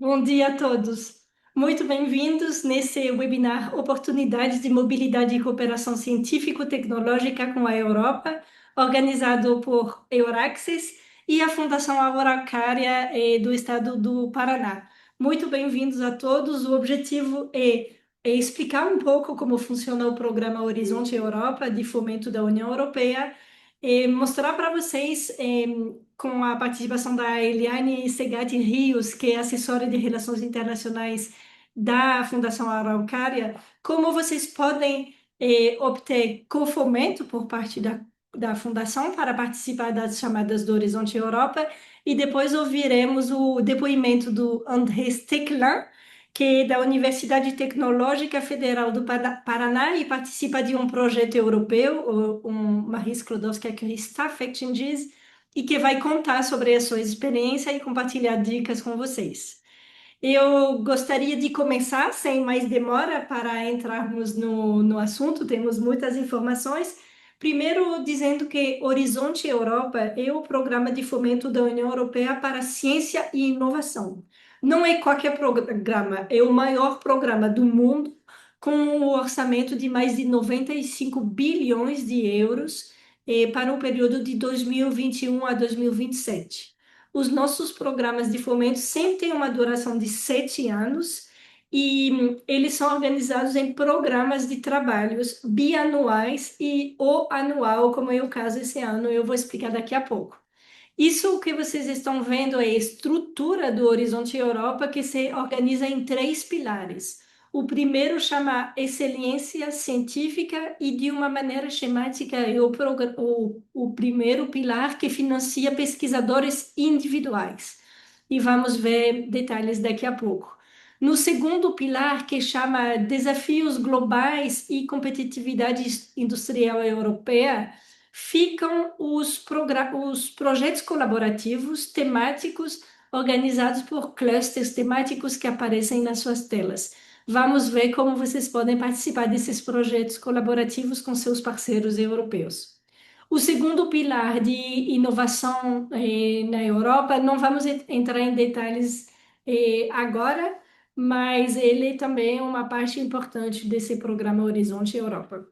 Bom dia a todos. Muito bem-vindos nesse webinar Oportunidades de Mobilidade e Cooperação Científico-Tecnológica com a Europa, organizado por Euraxis e a Fundação Araucária do Estado do Paraná. Muito bem-vindos a todos. O objetivo é explicar um pouco como funciona o programa Horizonte Europa de fomento da União Europeia e mostrar para vocês com a participação da Eliane Segatti Rios, que é assessora de Relações Internacionais da Fundação Araucária, como vocês podem obter cofomento por parte da Fundação para participar das chamadas do Horizonte Europa, e depois ouviremos o depoimento do André Steckler, que é da Universidade Tecnológica Federal do Paraná e participa de um projeto europeu, um Marie Sklodowska-Curie Staff Exchanges, e que vai contar sobre a sua experiência e compartilhar dicas com vocês. Eu gostaria de começar, sem mais demora, para entrarmos no assunto, temos muitas informações. Primeiro, dizendo que Horizonte Europa é o programa de fomento da União Europeia para ciência e inovação. Não é qualquer programa, é o maior programa do mundo, com um orçamento de mais de 95 bilhões de euros, para o período de 2021 a 2027. Os nossos programas de fomento sempre têm uma duração de 7 anos e eles são organizados em programas de trabalhos bianuais e ou anual, como é o caso esse ano, eu vou explicar daqui a pouco. Isso que vocês estão vendo é a estrutura do Horizonte Europa, que se organiza em três pilares. O primeiro chama excelência científica e, de uma maneira esquemática, é o primeiro pilar que financia pesquisadores individuais. E vamos ver detalhes daqui a pouco. No segundo pilar, que chama Desafios Globais e Competitividade Industrial Europeia, ficam os projetos colaborativos temáticos organizados por clusters temáticos que aparecem nas suas telas. Vamos ver como vocês podem participar desses projetos colaborativos com seus parceiros europeus. O segundo pilar de inovação na Europa, não vamos entrar em detalhes agora, mas ele também é uma parte importante desse programa Horizonte Europa.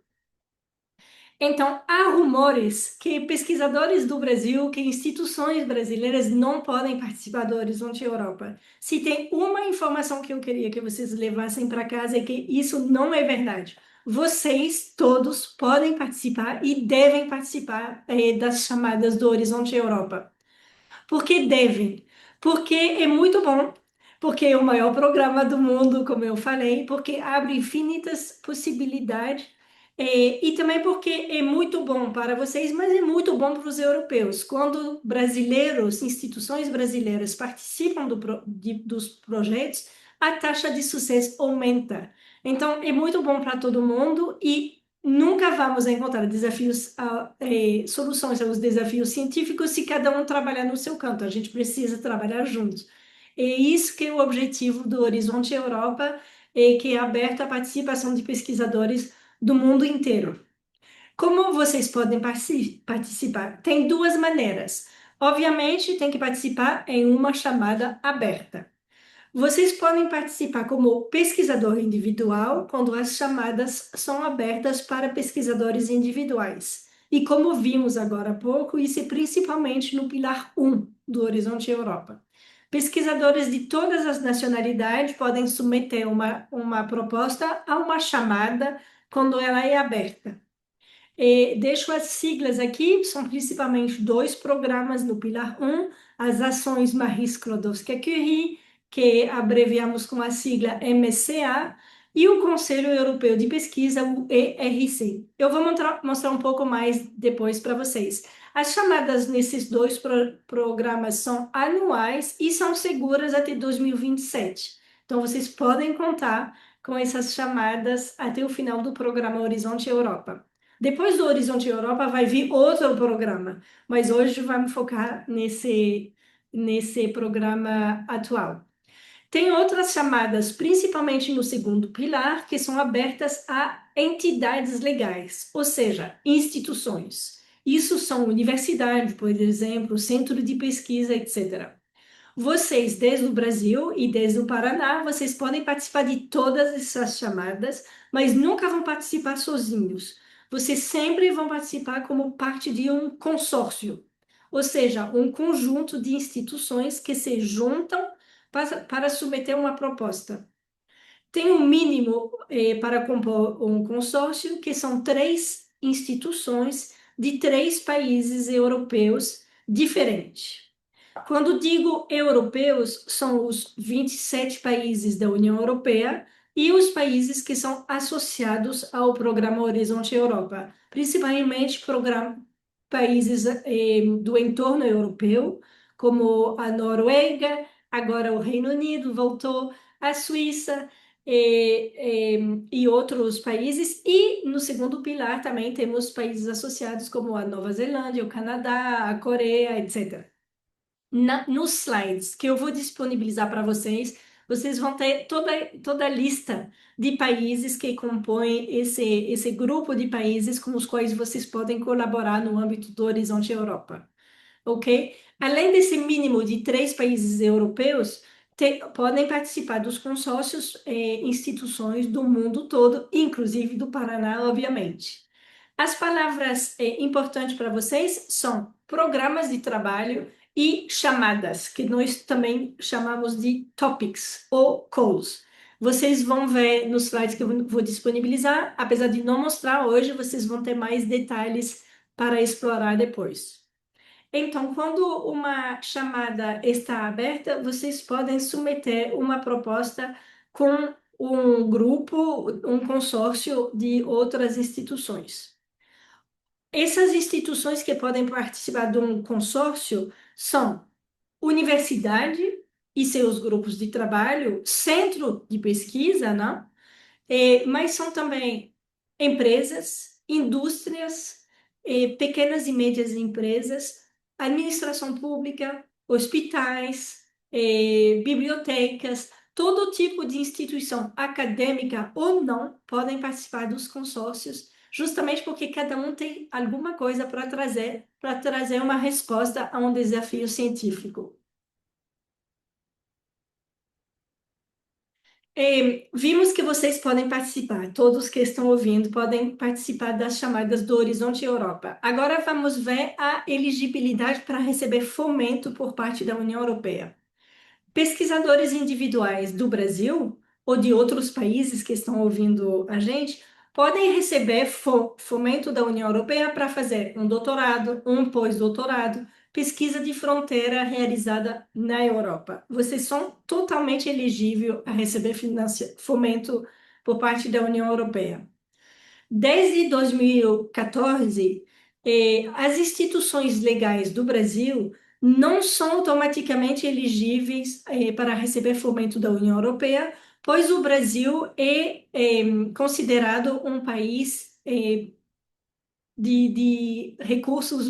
Então, há rumores que pesquisadores do Brasil, que instituições brasileiras não podem participar do Horizonte Europa. Se tem uma informação que eu queria que vocês levassem para casa é que isso não é verdade. Vocês todos podem participar e devem participar das chamadas do Horizonte Europa. Por que devem? Porque é muito bom, porque é o maior programa do mundo, como eu falei, porque abre infinitas possibilidades, e também porque é muito bom para vocês, mas é muito bom para os europeus. Quando brasileiros, instituições brasileiras participam dos projetos, a taxa de sucesso aumenta. Então, é muito bom para todo mundo e nunca vamos encontrar soluções aos desafios científicos se cada um trabalhar no seu canto. A gente precisa trabalhar juntos. É isso que é o objetivo do Horizonte Europa, que é aberto à participação de pesquisadores do mundo inteiro. Como vocês podem participar? Tem duas maneiras. Obviamente, tem que participar em uma chamada aberta. Vocês podem participar como pesquisador individual quando as chamadas são abertas para pesquisadores individuais. E como vimos agora há pouco, isso é principalmente no pilar 1 do Horizonte Europa. Pesquisadores de todas as nacionalidades podem submeter uma proposta a uma chamada quando ela é aberta. Deixo as siglas aqui, são principalmente dois programas no Pilar 1, as ações Marie Sklodowska-Curie, que abreviamos com a sigla MCA, e o Conselho Europeu de Pesquisa, o ERC. Eu vou mostrar um pouco mais depois para vocês. As chamadas nesses dois programas são anuais e são seguras até 2027. Então, vocês podem contar com essas chamadas até o final do programa Horizonte Europa. Depois do Horizonte Europa vai vir outro programa, mas hoje vamos focar nesse programa atual. Tem outras chamadas, principalmente no segundo pilar, que são abertas a entidades legais, ou seja, instituições. Isso são universidades, por exemplo, centro de pesquisa, etc. Vocês, desde o Brasil e desde o Paraná, vocês podem participar de todas essas chamadas, mas nunca vão participar sozinhos. Vocês sempre vão participar como parte de um consórcio, ou seja, um conjunto de instituições que se juntam para submeter uma proposta. Tem um mínimo para compor um consórcio, que são três instituições de três países europeus diferentes. Quando digo europeus, são os 27 países da União Europeia e os países que são associados ao programa Horizonte Europa, principalmente países do entorno europeu, como a Noruega, agora o Reino Unido voltou, a Suíça e outros países. E no segundo pilar também temos países associados como a Nova Zelândia, o Canadá, a Coreia, etc. Nos slides que eu vou disponibilizar para vocês, vocês vão ter toda a lista de países que compõem esse grupo de países com os quais vocês podem colaborar no âmbito do Horizonte Europa, ok? Além desse mínimo de três países europeus, podem participar dos consórcios instituições do mundo todo, inclusive do Paraná, obviamente. As palavras importantes para vocês são programas de trabalho e chamadas, que nós também chamamos de topics ou calls. Vocês vão ver nos slides que eu vou disponibilizar, apesar de não mostrar hoje, vocês vão ter mais detalhes para explorar depois. Então, quando uma chamada está aberta, vocês podem submeter uma proposta com um grupo, um consórcio de outras instituições. Essas instituições que podem participar de um consórcio são universidade e seus grupos de trabalho, centro de pesquisa, né? Mas são também empresas, indústrias, pequenas e médias empresas, administração pública, hospitais, bibliotecas, todo tipo de instituição acadêmica ou não podem participar dos consórcios, justamente porque cada um tem alguma coisa para trazer uma resposta a um desafio científico. Vimos que vocês podem participar, todos que estão ouvindo podem participar das chamadas do Horizonte Europa. Agora vamos ver a elegibilidade para receber fomento por parte da União Europeia. Pesquisadores individuais do Brasil ou de outros países que estão ouvindo a gente podem receber fomento da União Europeia para fazer um doutorado, um pós-doutorado, pesquisa de fronteira realizada na Europa. Vocês são totalmente elegíveis a receber fomento por parte da União Europeia. Desde 2014, as instituições legais do Brasil não são automaticamente elegíveis para receber fomento da União Europeia, pois o Brasil é considerado um país de recursos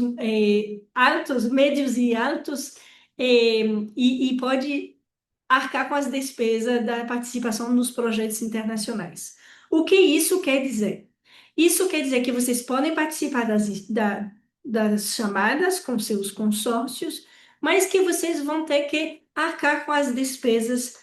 altos, médios e altos, e pode arcar com as despesas da participação nos projetos internacionais. O que isso quer dizer? Isso quer dizer que vocês podem participar das chamadas com seus consórcios, mas que vocês vão ter que arcar com as despesas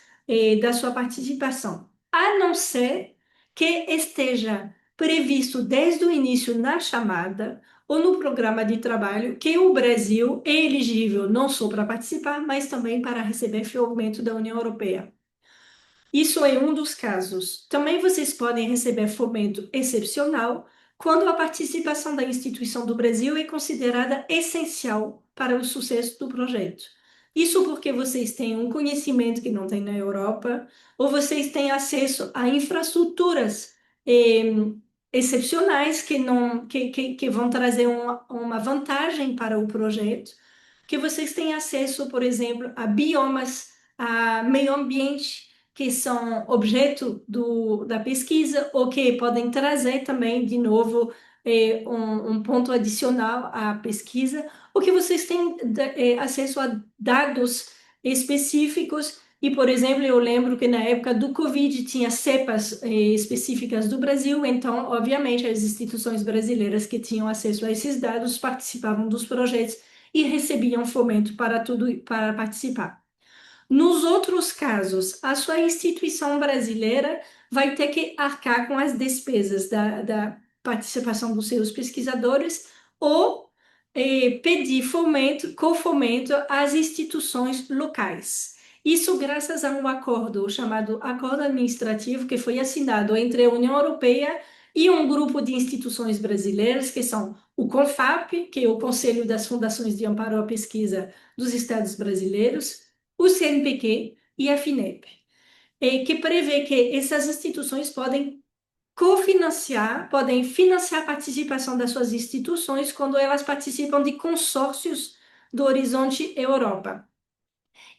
da sua participação, a não ser que esteja previsto desde o início na chamada ou no programa de trabalho que o Brasil é elegível não só para participar, mas também para receber fomento da União Europeia. Isso é um dos casos. Também vocês podem receber fomento excepcional quando a participação da instituição do Brasil é considerada essencial para o sucesso do projeto. Isso porque vocês têm um conhecimento que não tem na Europa, ou vocês têm acesso a infraestruturas excepcionais que vão trazer uma vantagem para o projeto, que vocês têm acesso, por exemplo, a biomas, a meio ambiente, que são objeto da pesquisa ou que podem trazer também, de novo, um ponto adicional à pesquisa, ou que vocês têm acesso a dados específicos. E, por exemplo, eu lembro que na época do Covid tinha cepas específicas do Brasil, então, obviamente, as instituições brasileiras que tinham acesso a esses dados participavam dos projetos e recebiam fomento para tudo para participar. Nos outros casos, a sua instituição brasileira vai ter que arcar com as despesas da participação dos seus pesquisadores ou pedir fomento, cofomento às instituições locais. Isso graças a um acordo chamado Acordo Administrativo que foi assinado entre a União Europeia e um grupo de instituições brasileiras, que são o CONFAP, que é o Conselho das Fundações de Amparo à Pesquisa dos Estados Brasileiros, o CNPq e a FINEP, que prevê que essas instituições podem financiar a participação das suas instituições quando elas participam de consórcios do Horizonte Europa.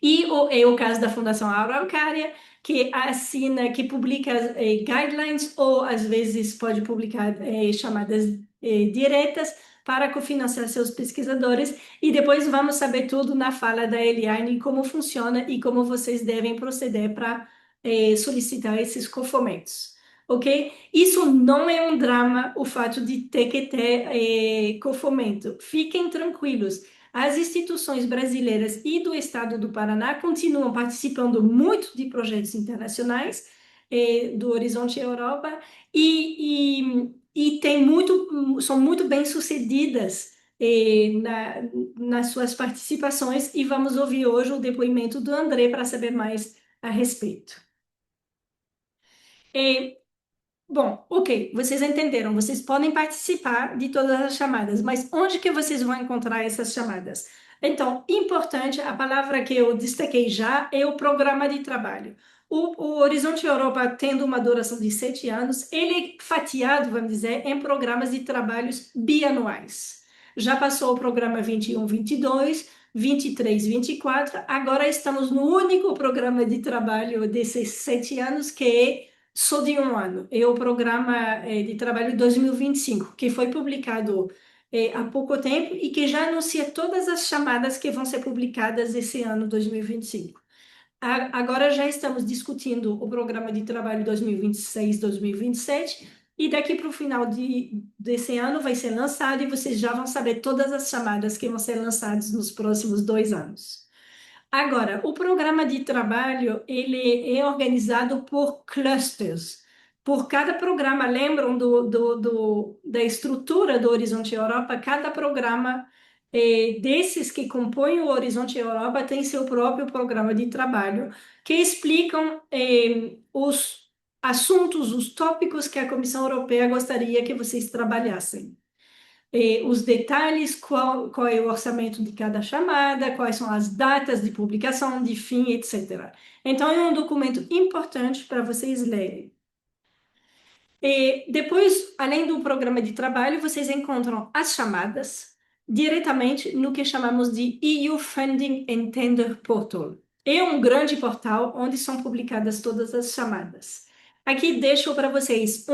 E é o caso da Fundação Araucária, que assina, que publica guidelines ou às vezes pode publicar chamadas diretas para cofinanciar seus pesquisadores. E depois vamos saber tudo na fala da Eliane, como funciona e como vocês devem proceder para solicitar esses cofomentos. Ok? Isso não é um drama, o fato de ter que ter cofomento. Fiquem tranquilos. As instituições brasileiras e do Estado do Paraná continuam participando muito de projetos internacionais do Horizonte Europa e são muito bem-sucedidas nas suas participações e vamos ouvir hoje o depoimento do André para saber mais a respeito. Eh, Bom, ok, vocês entenderam, vocês podem participar de todas as chamadas, mas onde que vocês vão encontrar essas chamadas? Então, importante, a palavra que eu destaquei já é o programa de trabalho. O Horizonte Europa, tendo uma duração de 7 anos, ele é fatiado, vamos dizer, em programas de trabalhos bianuais. Já passou o programa 21, 22, 23, 24, agora estamos no único programa de trabalho desses 7 anos, que é só de um ano. É o programa de trabalho 2025, que foi publicado há pouco tempo e que já anuncia todas as chamadas que vão ser publicadas esse ano 2025. Agora já estamos discutindo o programa de trabalho 2026-2027 e daqui para o final desse ano vai ser lançado e vocês já vão saber todas as chamadas que vão ser lançadas nos próximos 2 anos. Agora, o programa de trabalho ele é organizado por clusters. Por cada programa, lembram da estrutura do Horizonte Europa? Cada programa desses que compõem o Horizonte Europa tem seu próprio programa de trabalho, que explicam os assuntos, os tópicos que a Comissão Europeia gostaria que vocês trabalhassem os detalhes, qual é o orçamento de cada chamada, quais são as datas de publicação, de fim, etc. Então, é um documento importante para vocês lerem. E depois, além do programa de trabalho, vocês encontram as chamadas diretamente no que chamamos de EU Funding and Tender Portal. É um grande portal onde são publicadas todas as chamadas. Aqui deixo para vocês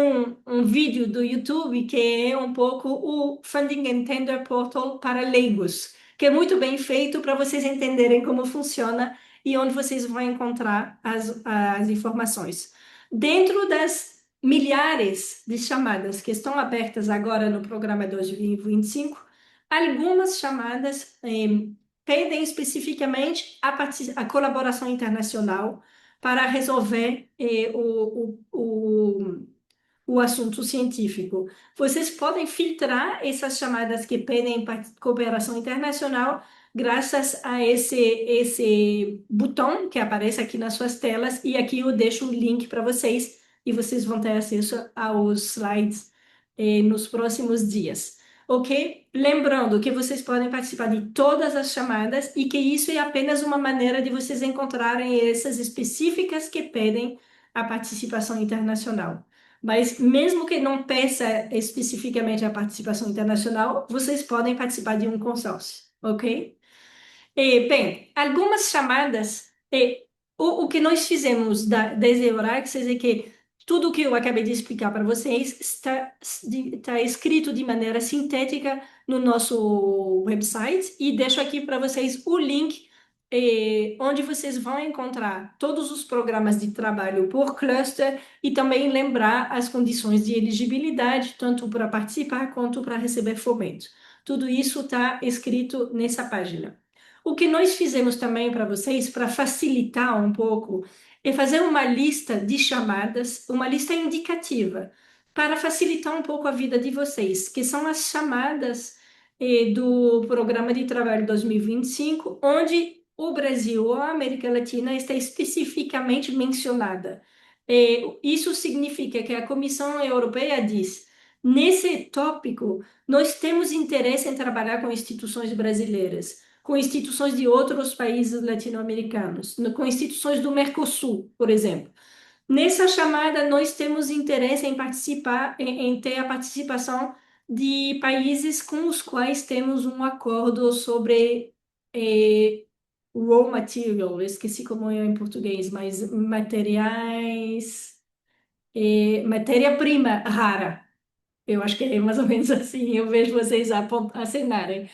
um vídeo do YouTube que é um pouco o Funding and Tender Portal para leigos, que é muito bem feito para vocês entenderem como funciona e onde vocês vão encontrar as informações. Dentro das milhares de chamadas que estão abertas agora no programa 2025, algumas chamadas pedem especificamente a colaboração internacional para resolver o assunto científico. Vocês podem filtrar essas chamadas que pedem cooperação internacional graças a esse botão que aparece aqui nas suas telas, e aqui eu deixo o link para vocês e vocês vão ter acesso aos slides nos próximos dias. Ok? Lembrando que vocês podem participar de todas as chamadas e que isso é apenas uma maneira de vocês encontrarem essas específicas que pedem a participação internacional. Mas mesmo que não peça especificamente a participação internacional, vocês podem participar de um consórcio, ok? Bem, algumas chamadas, o que nós fizemos desde Euraxis é que tudo o que eu acabei de explicar para vocês está escrito de maneira sintética no nosso website e deixo aqui para vocês o link onde vocês vão encontrar todos os programas de trabalho por cluster e também lembrar as condições de elegibilidade, tanto para participar quanto para receber fomento. Tudo isso está escrito nessa página. O que nós fizemos também para vocês, para facilitar um pouco, é fazer uma lista de chamadas, uma lista indicativa, para facilitar um pouco a vida de vocês, que são as chamadas do Programa de Trabalho 2025, onde o Brasil ou a América Latina está especificamente mencionada. Isso significa que a Comissão Europeia diz, nesse tópico, nós temos interesse em trabalhar com instituições brasileiras, com instituições de outros países latino-americanos, com instituições do Mercosul, por exemplo. Nessa chamada, nós temos interesse em participar, em ter a participação de países com os quais temos um acordo sobre raw material, eu esqueci como é em português, mas materiais, matéria-prima rara. Eu acho que é mais ou menos assim, eu vejo vocês acenarem.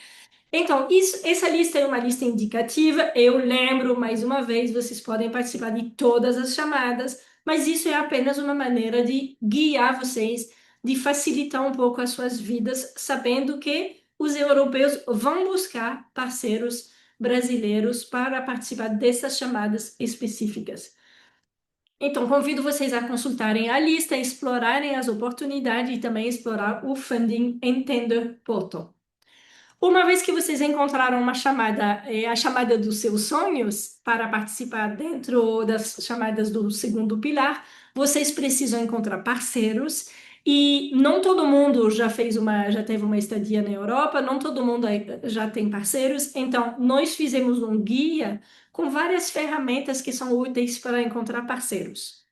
Então, essa lista é uma lista indicativa. Eu lembro, mais uma vez, vocês podem participar de todas as chamadas, mas isso é apenas uma maneira de guiar vocês, de facilitar um pouco as suas vidas, sabendo que os europeus vão buscar parceiros brasileiros para participar dessas chamadas específicas. Então, convido vocês a consultarem a lista, explorarem as oportunidades e também explorar o Funding Entender Portal. Uma vez que vocês encontraram uma chamada, a chamada dos seus sonhos para participar dentro das chamadas do segundo pilar, vocês precisam encontrar parceiros e não todo mundo já teve uma estadia na Europa, não todo mundo já tem parceiros, então nós fizemos um guia com várias ferramentas que são úteis para encontrar parceiros.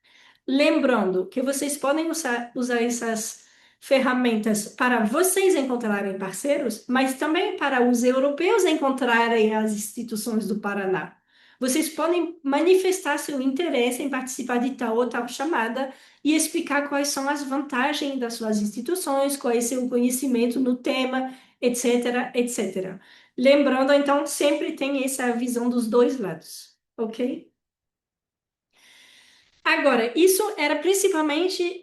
Lembrando que vocês podem usar essas ferramentas para vocês encontrarem parceiros, mas também para os europeus encontrarem as instituições do Paraná. Vocês podem manifestar seu interesse em participar de tal ou tal chamada e explicar quais são as vantagens das suas instituições, qual é seu conhecimento no tema, etc, etc. Lembrando, então, sempre tem essa visão dos dois lados, ok? Agora, isso era principalmente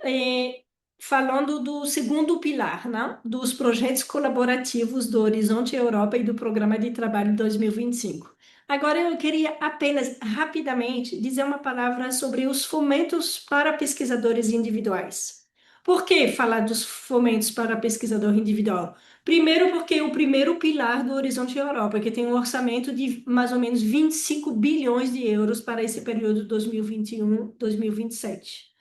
falando do segundo pilar, né? Dos projetos colaborativos do Horizonte Europa e do Programa de Trabalho 2025. Agora, eu queria apenas rapidamente dizer uma palavra sobre os fomentos para pesquisadores individuais. Por que falar dos fomentos para pesquisador individual? Primeiro, porque é o primeiro pilar do Horizonte Europa, que tem um orçamento de mais ou menos 25 bilhões de euros para esse período 2021-2027.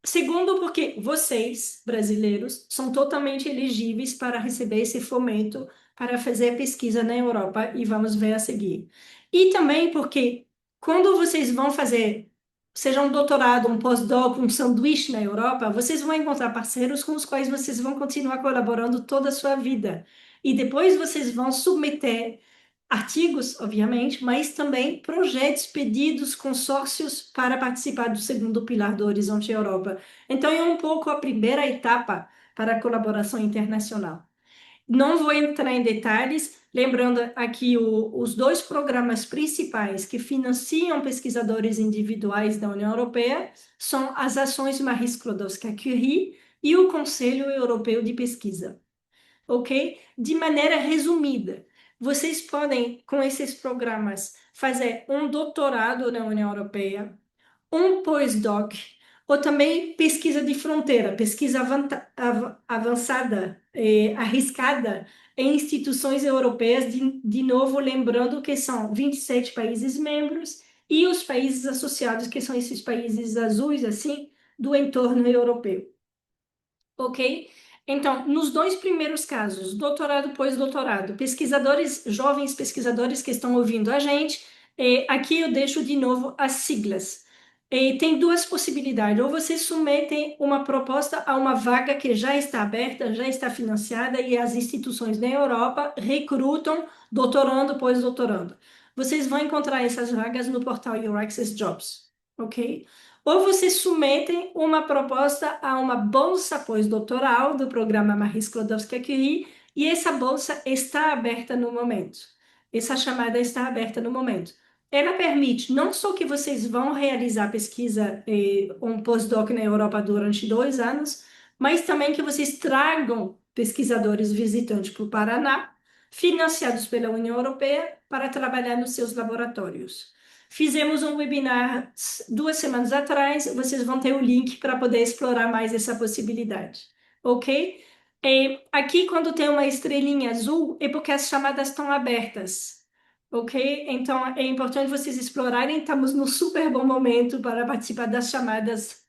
Segundo, porque vocês, brasileiros, são totalmente elegíveis para receber esse fomento para fazer pesquisa na Europa, e vamos ver a seguir. E também porque quando vocês vão fazer, seja um doutorado, um pós-doc, um sanduíche na Europa, vocês vão encontrar parceiros com os quais vocês vão continuar colaborando toda a sua vida. E depois vocês vão submeter artigos, obviamente, mas também projetos, pedidos, consórcios para participar do segundo pilar do Horizonte Europa. Então, é um pouco a primeira etapa para a colaboração internacional. Não vou entrar em detalhes, lembrando aqui os dois programas principais que financiam pesquisadores individuais da União Europeia são as ações Marie Skłodowska-Curie e o Conselho Europeu de Pesquisa, ok? De maneira resumida, vocês podem, com esses programas, fazer um doutorado na União Europeia, um pós-doc, ou também pesquisa de fronteira, pesquisa avançada, arriscada, em instituições europeias, de novo, lembrando que são 27 países membros e os países associados, que são esses países azuis, assim, do entorno europeu. Ok? Então, nos dois primeiros casos, doutorado, pós-doutorado, pesquisadores, jovens pesquisadores que estão ouvindo a gente, aqui eu deixo de novo as siglas. Tem duas possibilidades: ou vocês submetem uma proposta a uma vaga que já está aberta, já está financiada, e as instituições na Europa recrutam doutorando, pós-doutorando. Vocês vão encontrar essas vagas no portal Euraccess Jobs, ok? Ou vocês submetem uma proposta a uma bolsa pós-doutoral do programa Marie Skłodowska-Curie, e essa bolsa está aberta no momento. Essa chamada está aberta no momento. Ela permite não só que vocês vão realizar pesquisa, um pós-doc na Europa durante 2 anos, mas também que vocês tragam pesquisadores visitantes para o Paraná, financiados pela União Europeia para trabalhar nos seus laboratórios. Fizemos um webinar 2 semanas atrás, vocês vão ter o link para poder explorar mais essa possibilidade, ok? Aqui, quando tem uma estrelinha azul, é porque as chamadas estão abertas, ok? Então, é importante vocês explorarem. Estamos no super bom momento para participar das chamadas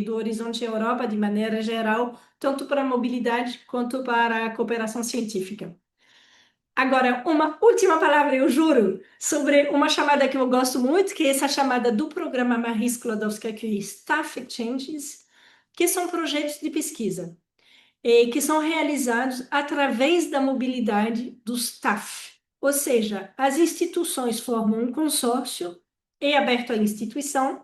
do Horizonte Europa, de maneira geral, tanto para a mobilidade quanto para a cooperação científica. Agora, uma última palavra, eu juro, sobre uma chamada que eu gosto muito, que é essa chamada do programa Marie Skłodowska-Curie Staff Exchanges, que são projetos de pesquisa, que são realizados através da mobilidade do staff. Ou seja, as instituições formam um consórcio, é aberto à instituição,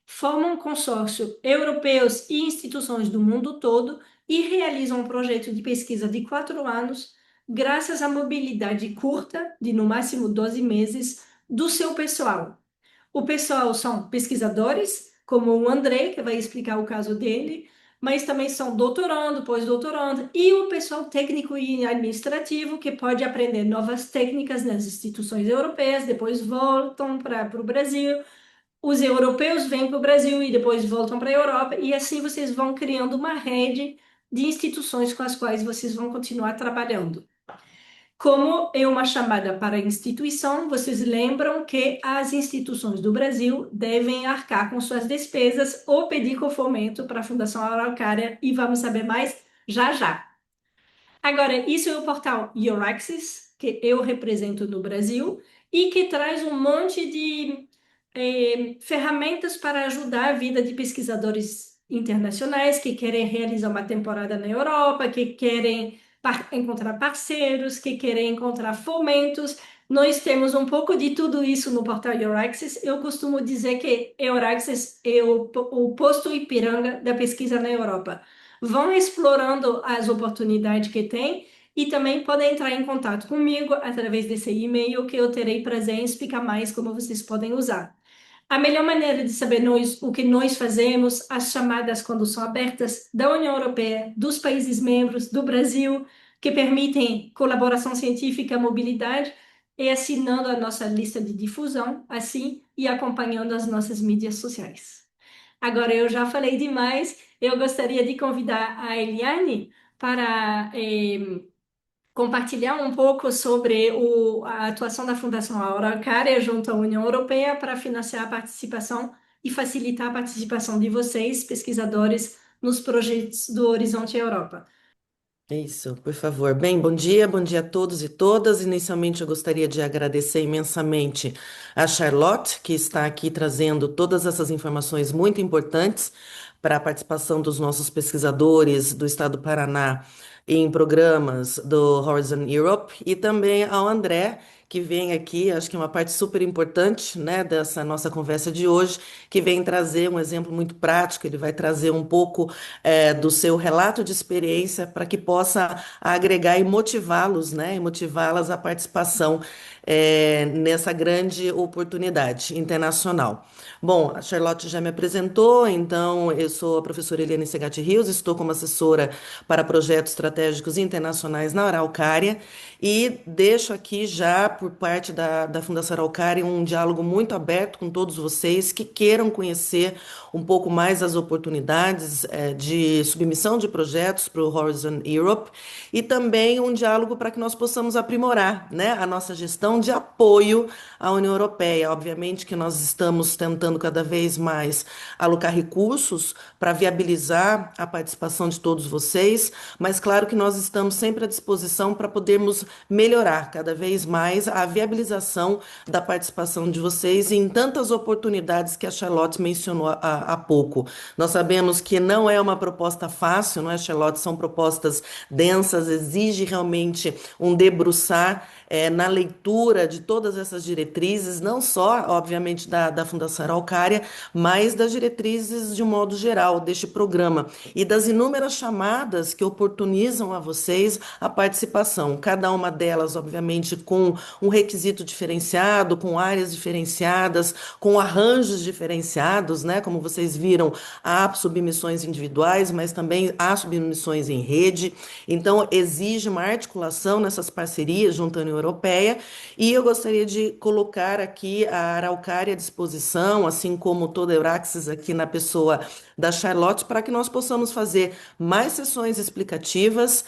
formam um consórcio europeus e instituições do mundo todo e realizam um projeto de pesquisa de 4 anos, graças à mobilidade curta, de no máximo 12 meses, do seu pessoal. O pessoal são pesquisadores, como o André, que vai explicar o caso dele, mas também são doutorando, pós-doutorando, e o pessoal técnico e administrativo, que pode aprender novas técnicas nas instituições europeias, depois voltam para o Brasil. Os europeus vêm para o Brasil e depois voltam para a Europa, e assim vocês vão criando uma rede de instituições com as quais vocês vão continuar trabalhando. Como é uma chamada para a instituição, vocês lembram que as instituições do Brasil devem arcar com suas despesas ou pedir com fomento para a Fundação Araucária, e vamos saber mais já já. Agora, isso é o portal Euraxis, que eu represento no Brasil, e que traz um monte de ferramentas para ajudar a vida de pesquisadores internacionais que querem realizar uma temporada na Europa, que querem encontrar parceiros, que querem encontrar fomentos. Nós temos um pouco de tudo isso no portal Euraxis. Eu costumo dizer que Euraxis é o posto Ipiranga da pesquisa na Europa. Vão explorando as oportunidades que tem e também podem entrar em contato comigo através desse e-mail, que eu terei prazer em explicar mais como vocês podem usar. A melhor maneira de saber o que nós fazemos, as chamadas quando são abertas da União Europeia, dos países membros, do Brasil, que permitem colaboração científica, mobilidade, é assinando a nossa lista de difusão, assim, e acompanhando as nossas mídias sociais. Agora, eu já falei demais, eu gostaria de convidar a Eliane para compartilhar um pouco sobre a atuação da Fundação Araucária junto à União Europeia para financiar a participação e facilitar a participação de vocês, pesquisadores, nos projetos do Horizonte Europa. Isso, por favor. Bem, bom dia a todos e todas. Inicialmente, eu gostaria de agradecer imensamente a Charlotte, que está aqui trazendo todas essas informações muito importantes para a participação dos nossos pesquisadores do Estado do Paraná em programas do Horizon Europe, e também ao André, que vem aqui, acho que é uma parte super importante, né, dessa nossa conversa de hoje, que vem trazer um exemplo muito prático. Ele vai trazer um pouco do seu relato de experiência para que possa agregar e motivá-los, né, e motivá-las à participação nessa grande oportunidade internacional. Bom, a Charlotte já me apresentou, então eu sou a professora Eliane Segatti Rios, estou como assessora para projetos estratégicos internacionais na Araucária, e deixo aqui já, por parte da Fundação Araucária, um diálogo muito aberto com todos vocês que queiram conhecer um pouco mais as oportunidades de submissão de projetos para o Horizon Europe, e também um diálogo para que nós possamos aprimorar, né, a nossa gestão de apoio à União Europeia. Obviamente que nós estamos tentando cada vez mais alocar recursos para viabilizar a participação de todos vocês, mas claro que nós estamos sempre à disposição para podermos melhorar cada vez mais a viabilização da participação de vocês em tantas oportunidades que a Charlotte mencionou há pouco. Nós sabemos que não é uma proposta fácil, não é, Charlotte? São propostas densas, exige realmente um debruçar na leitura de todas essas diretrizes, não só, obviamente, da Fundação Araucária, mas das diretrizes de um modo geral deste programa e das inúmeras chamadas que oportunizam a vocês a participação. Cada uma delas, obviamente, com um requisito diferenciado, com áreas diferenciadas, com arranjos diferenciados, né? Como vocês viram, há submissões individuais, mas também há submissões em rede. Então, exige uma articulação nessas parcerias junto à União Europeia. E eu gostaria de colocar aqui a Araucária à disposição, assim como toda a Euraxis aqui na pessoa da Charlotte, para que nós possamos fazer mais sessões explicativas,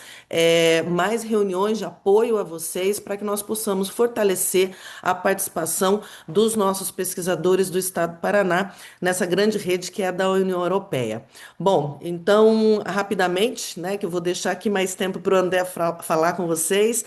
mais reuniões de apoio a vocês, para que nós possamos fortalecer a participação dos nossos pesquisadores do Estado do Paraná nessa grande rede que é a da União Europeia. Bom, então, rapidamente, né, que eu vou deixar aqui mais tempo para o André falar com vocês.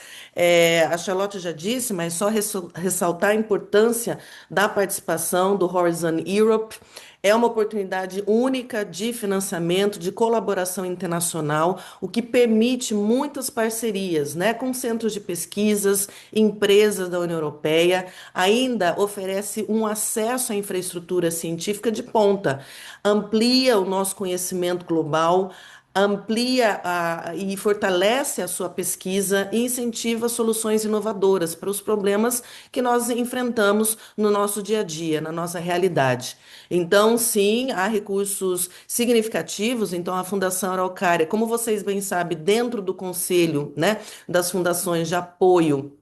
A Charlotte já disse, mas só ressaltar a importância da participação do Horizon Europe. É uma oportunidade única de financiamento, de colaboração internacional, o que permite muitas parcerias, né, com centros de pesquisas, empresas da União Europeia, ainda oferece um acesso à infraestrutura científica de ponta, amplia o nosso conhecimento global, amplia e fortalece a sua pesquisa e incentiva soluções inovadoras para os problemas que nós enfrentamos no nosso dia a dia, na nossa realidade. Então, sim, há recursos significativos. Então, a Fundação Araucária, como vocês bem sabem, dentro do conselho, né, das fundações de apoio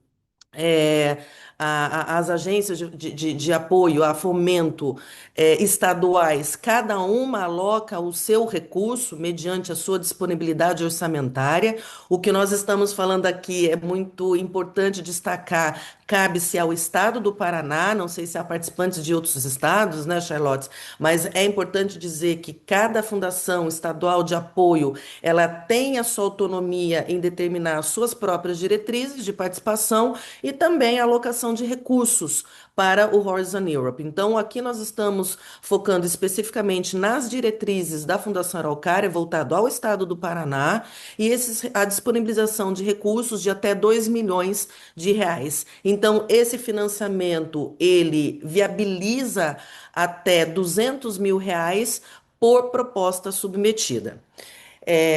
é, as agências de apoio a fomento estaduais, cada uma aloca o seu recurso mediante a sua disponibilidade orçamentária. O que nós estamos falando aqui é muito importante destacar, cabe-se ao Estado do Paraná, não sei se há participantes de outros estados, né, Charlotte, mas é importante dizer que cada fundação estadual de apoio, ela tem a sua autonomia em determinar as suas próprias diretrizes de participação e também a alocação de recursos para o Horizon Europe. Então, aqui nós estamos focando especificamente nas diretrizes da Fundação Araucária, voltado ao Estado do Paraná, e a disponibilização de recursos de até 2 milhões de reais. Então, esse financiamento, ele viabiliza até 200 mil reais por proposta submetida.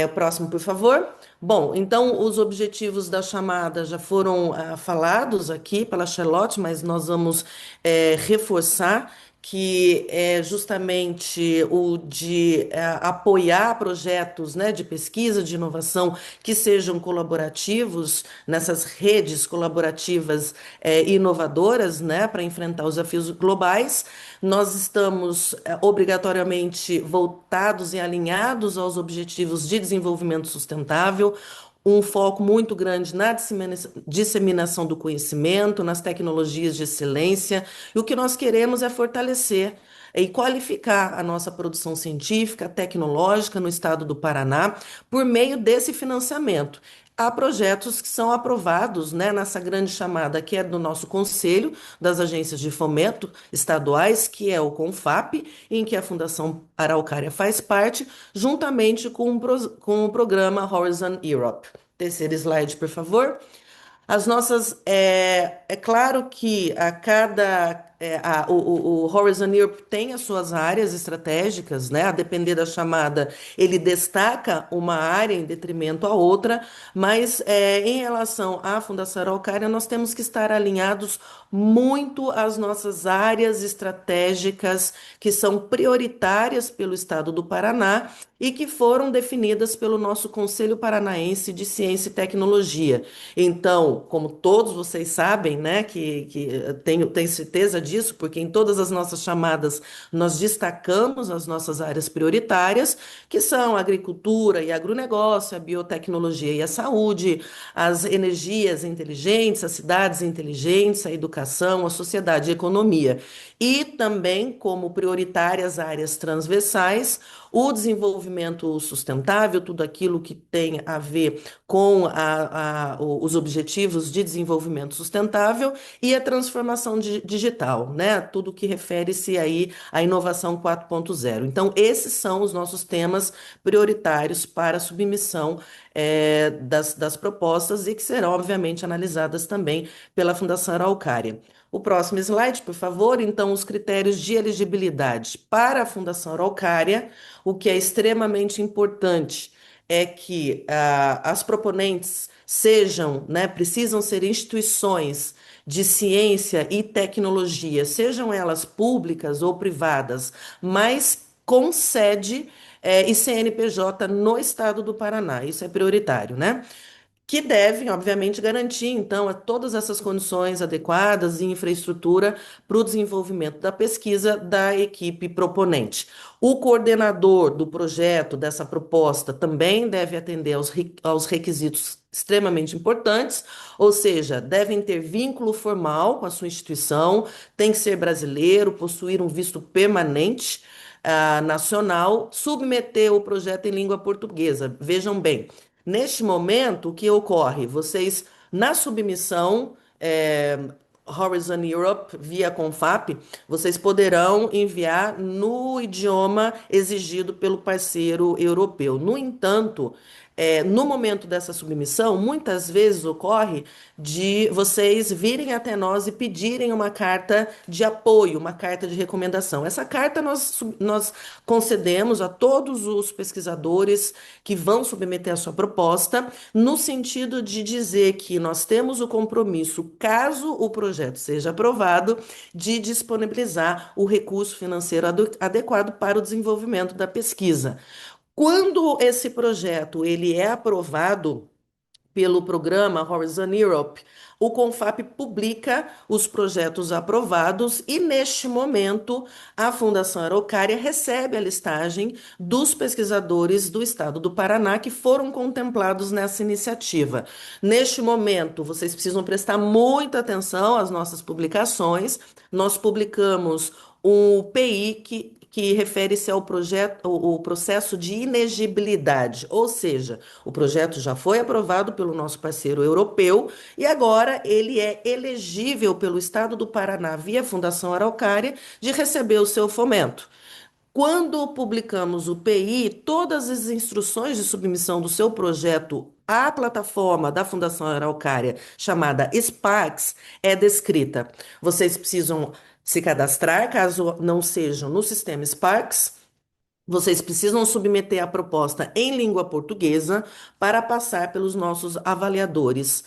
O próximo, por favor. Bom, então os objetivos da chamada já foram falados aqui pela Charlotte, mas nós vamos reforçar que é justamente o de apoiar projetos, né, de pesquisa, de inovação que sejam colaborativos nessas redes colaborativas inovadoras, né, para enfrentar os desafios globais. Nós estamos obrigatoriamente voltados e alinhados aos objetivos de desenvolvimento sustentável, um foco muito grande na disseminação do conhecimento, nas tecnologias de excelência, e o que nós queremos é fortalecer e qualificar a nossa produção científica, tecnológica no estado do Paraná por meio desse financiamento. Há projetos que são aprovados, né, nessa grande chamada que é do nosso Conselho das Agências de Fomento Estaduais, que é o CONFAP, em que a Fundação Araucária faz parte, juntamente com o programa Horizon Europe. Terceiro slide, por favor. As nossas, é claro que a cada, o Horizon Europe tem as suas áreas estratégicas, né? A depender da chamada, ele destaca uma área em detrimento à outra, mas em relação à Fundação Araucária, nós temos que estar alinhados muito às nossas áreas estratégicas, que são prioritárias pelo Estado do Paraná e que foram definidas pelo nosso Conselho Paranaense de Ciência e Tecnologia. Então, como todos vocês sabem, né, que tenho certeza disso, porque em todas as nossas chamadas nós destacamos as nossas áreas prioritárias, que são a agricultura e agronegócio, a biotecnologia e a saúde, as energias inteligentes, as cidades inteligentes, a educação, a sociedade e a economia. E também, como prioritárias áreas transversais, o desenvolvimento sustentável, tudo aquilo que tem a ver com os Objetivos de Desenvolvimento Sustentável e a transformação digital, né? Tudo que refere-se aí à inovação 4.0. Então, esses são os nossos temas prioritários para a submissão das propostas e que serão, obviamente, analisadas também pela Fundação Araucária. O próximo slide, por favor. Então, os critérios de elegibilidade para a Fundação Araucária, o que é extremamente importante é que as proponentes sejam, né, precisam ser instituições de ciência e tecnologia, sejam elas públicas ou privadas, mas com sede e CNPJ no estado do Paraná. Isso é prioritário, né? Que devem, obviamente, garantir, então, todas essas condições adequadas e infraestrutura para o desenvolvimento da pesquisa da equipe proponente. O coordenador do projeto, dessa proposta, também deve atender aos requisitos extremamente importantes, ou seja, devem ter vínculo formal com a sua instituição, tem que ser brasileiro, possuir um visto permanente, nacional, submeter o projeto em língua portuguesa. Vejam bem, neste momento, o que ocorre? Vocês, na submissão, Horizon Europe, via Confap, vocês poderão enviar no idioma exigido pelo parceiro europeu. No entanto, no momento dessa submissão, muitas vezes ocorre de vocês virem até nós e pedirem uma carta de apoio, uma carta de recomendação. Essa carta nós concedemos a todos os pesquisadores que vão submeter a sua proposta, no sentido de dizer que nós temos o compromisso, caso o projeto seja aprovado, de disponibilizar o recurso financeiro adequado para o desenvolvimento da pesquisa. Quando esse projeto ele é aprovado pelo programa Horizon Europe, o Confap publica os projetos aprovados e, neste momento, a Fundação Araucária recebe a listagem dos pesquisadores do estado do Paraná que foram contemplados nessa iniciativa. Neste momento, vocês precisam prestar muita atenção às nossas publicações. Nós publicamos um PI que refere-se ao projeto, o processo de inegibilidade, ou seja, o projeto já foi aprovado pelo nosso parceiro europeu e agora ele é elegível pelo Estado do Paraná, via Fundação Araucária, de receber o seu fomento. Quando publicamos o PI, todas as instruções de submissão do seu projeto à plataforma da Fundação Araucária, chamada Sparks, é descrita. Vocês precisam se cadastrar, caso não sejam no sistema Sparks. Vocês precisam submeter a proposta em língua portuguesa para passar pelos nossos avaliadores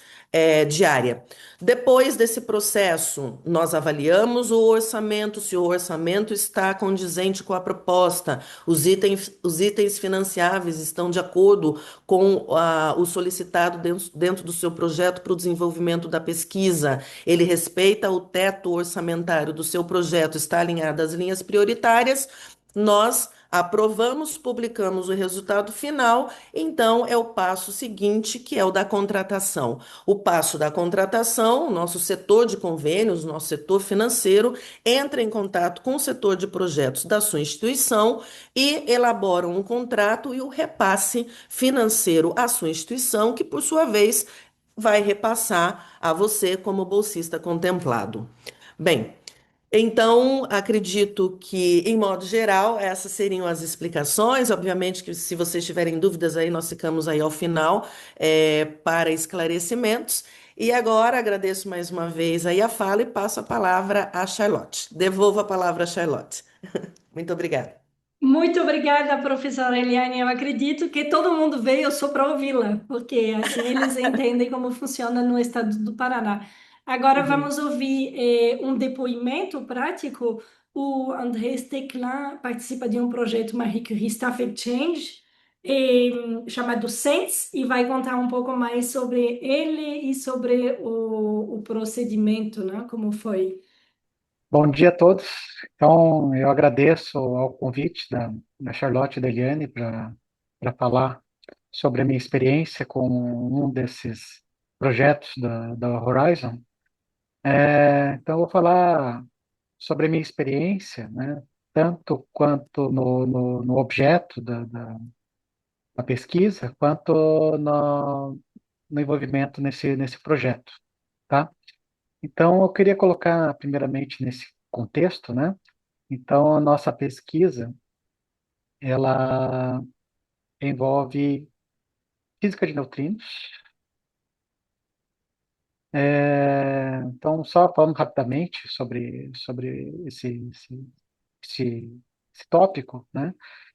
de área. Depois desse processo, nós avaliamos o orçamento, se o orçamento está condizente com a proposta, os itens financiáveis estão de acordo com o solicitado dentro do seu projeto para o desenvolvimento da pesquisa, ele respeita o teto orçamentário do seu projeto, está alinhado às linhas prioritárias, nós aprovamos, publicamos o resultado final, então é o passo seguinte, que é o da contratação. O passo da contratação, o nosso setor de convênios, nosso setor financeiro, entra em contato com o setor de projetos da sua instituição e elaboram um contrato e o repasse financeiro à sua instituição, que por sua vez vai repassar a você como bolsista contemplado. Bem, então, acredito que, em modo geral, essas seriam as explicações. Obviamente que, se vocês tiverem dúvidas aí, nós ficamos aí ao final, para esclarecimentos. E agora agradeço mais uma vez aí a fala e passo a palavra a Charlotte. Devolvo a palavra a Charlotte. Muito obrigada. Muito obrigada, professora Eliane. Eu acredito que todo mundo veio só para ouvi-la, porque assim eles entendem como funciona no estado do Paraná. Agora Uhum. vamos ouvir um depoimento prático. O André Steclin participa de um projeto Marie Curie Staff Exchange, chamado SENSE, e vai contar um pouco mais sobre ele e sobre o procedimento, né? Como foi. Bom dia a todos. Então, eu agradeço ao convite da Charlotte e da Eliane para falar sobre a minha experiência com um desses projetos da Horizon. Então, eu vou falar sobre a minha experiência, né, tanto quanto no objeto da pesquisa, quanto no envolvimento nesse projeto, tá? Então, eu queria colocar primeiramente nesse contexto, né? Então, a nossa pesquisa, ela envolve física de neutrinos. Então, só falando rapidamente sobre esse, esse tópico, né?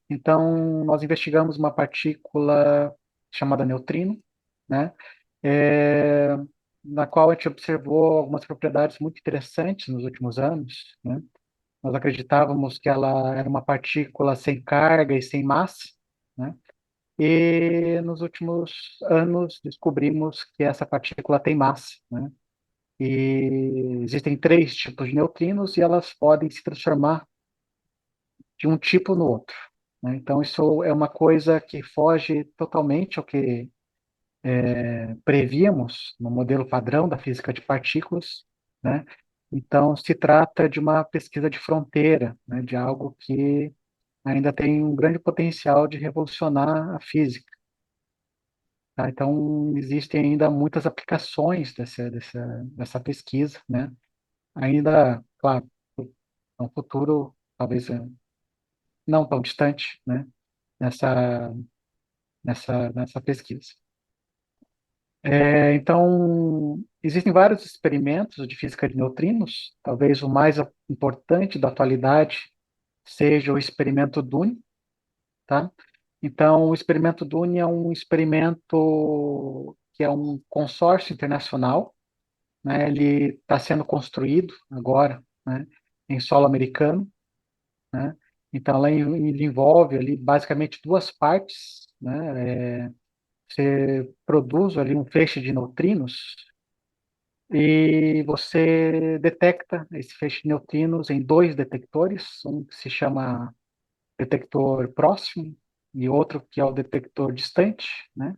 Então, nós investigamos uma partícula chamada neutrino, né? É, na qual a gente observou algumas propriedades muito interessantes nos últimos anos, né? Nós acreditávamos que ela era uma partícula sem carga e sem massa, né? E nos últimos anos descobrimos que essa partícula tem massa, né? E existem três tipos de neutrinos e elas podem se transformar de um tipo no outro, né? Então, isso é uma coisa que foge totalmente ao que prevíamos no modelo padrão da física de partículas, né? Então, se trata de uma pesquisa de fronteira, né? De algo que ainda tem um grande potencial de revolucionar a física, tá? Então, existem ainda muitas aplicações dessa pesquisa, né? Ainda, claro, no futuro, talvez não tão distante, né? Nessa, nessa pesquisa. Então, existem vários experimentos de física de neutrinos. Talvez o mais importante da atualidade seja o experimento DUNI, tá? Então, o experimento DUNI é um experimento que é um consórcio internacional, né? Ele está sendo construído agora, né? Em solo americano, né? Então, ele envolve ali basicamente duas partes, né? Você produz ali um feixe de neutrinos e você detecta esse feixe de neutrinos em dois detectores, um que se chama detector próximo e outro que é o detector distante, né?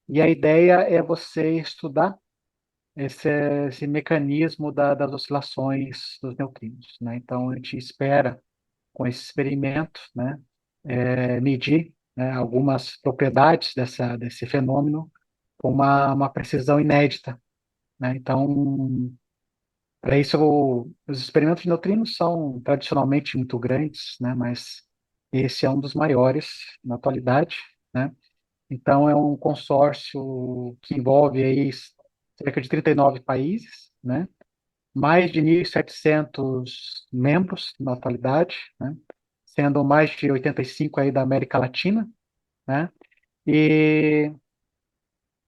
E a ideia é você estudar esse mecanismo das oscilações dos neutrinos, né? Então, a gente espera, com esse experimento, né, medir, né, algumas propriedades desse fenômeno com uma precisão inédita, né? Então, para isso, os experimentos de neutrinos são tradicionalmente muito grandes, né? Mas esse é um dos maiores na atualidade, né? Então, é um consórcio que envolve aí cerca de 39 países, né? Mais de 1.700 membros na atualidade, né? Sendo mais de 85 aí da América Latina, né? E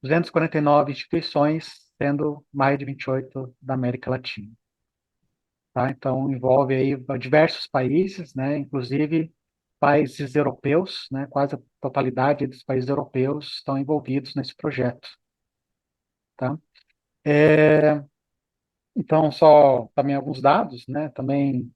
249 instituições, sendo mais de 28 da América Latina, tá? Então, envolve aí diversos países, né? Inclusive países europeus, né? Quase a totalidade dos países europeus estão envolvidos nesse projeto, tá? Então, só também alguns dados, né? Também,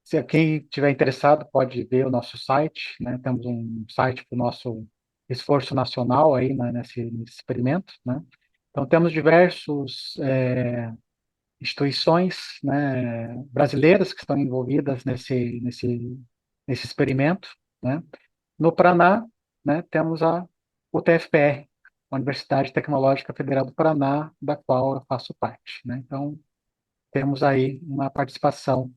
se quem tiver interessado pode ver o nosso site, né? Temos um site para o nosso esforço nacional aí, né? Nesse experimento, né? Então, temos diversos instituições, né, brasileiras que estão envolvidas nesse experimento, né? No Paraná, né, temos a UTFPR, a Universidade Tecnológica Federal do Paraná, da qual eu faço parte, né? Então, temos aí uma participação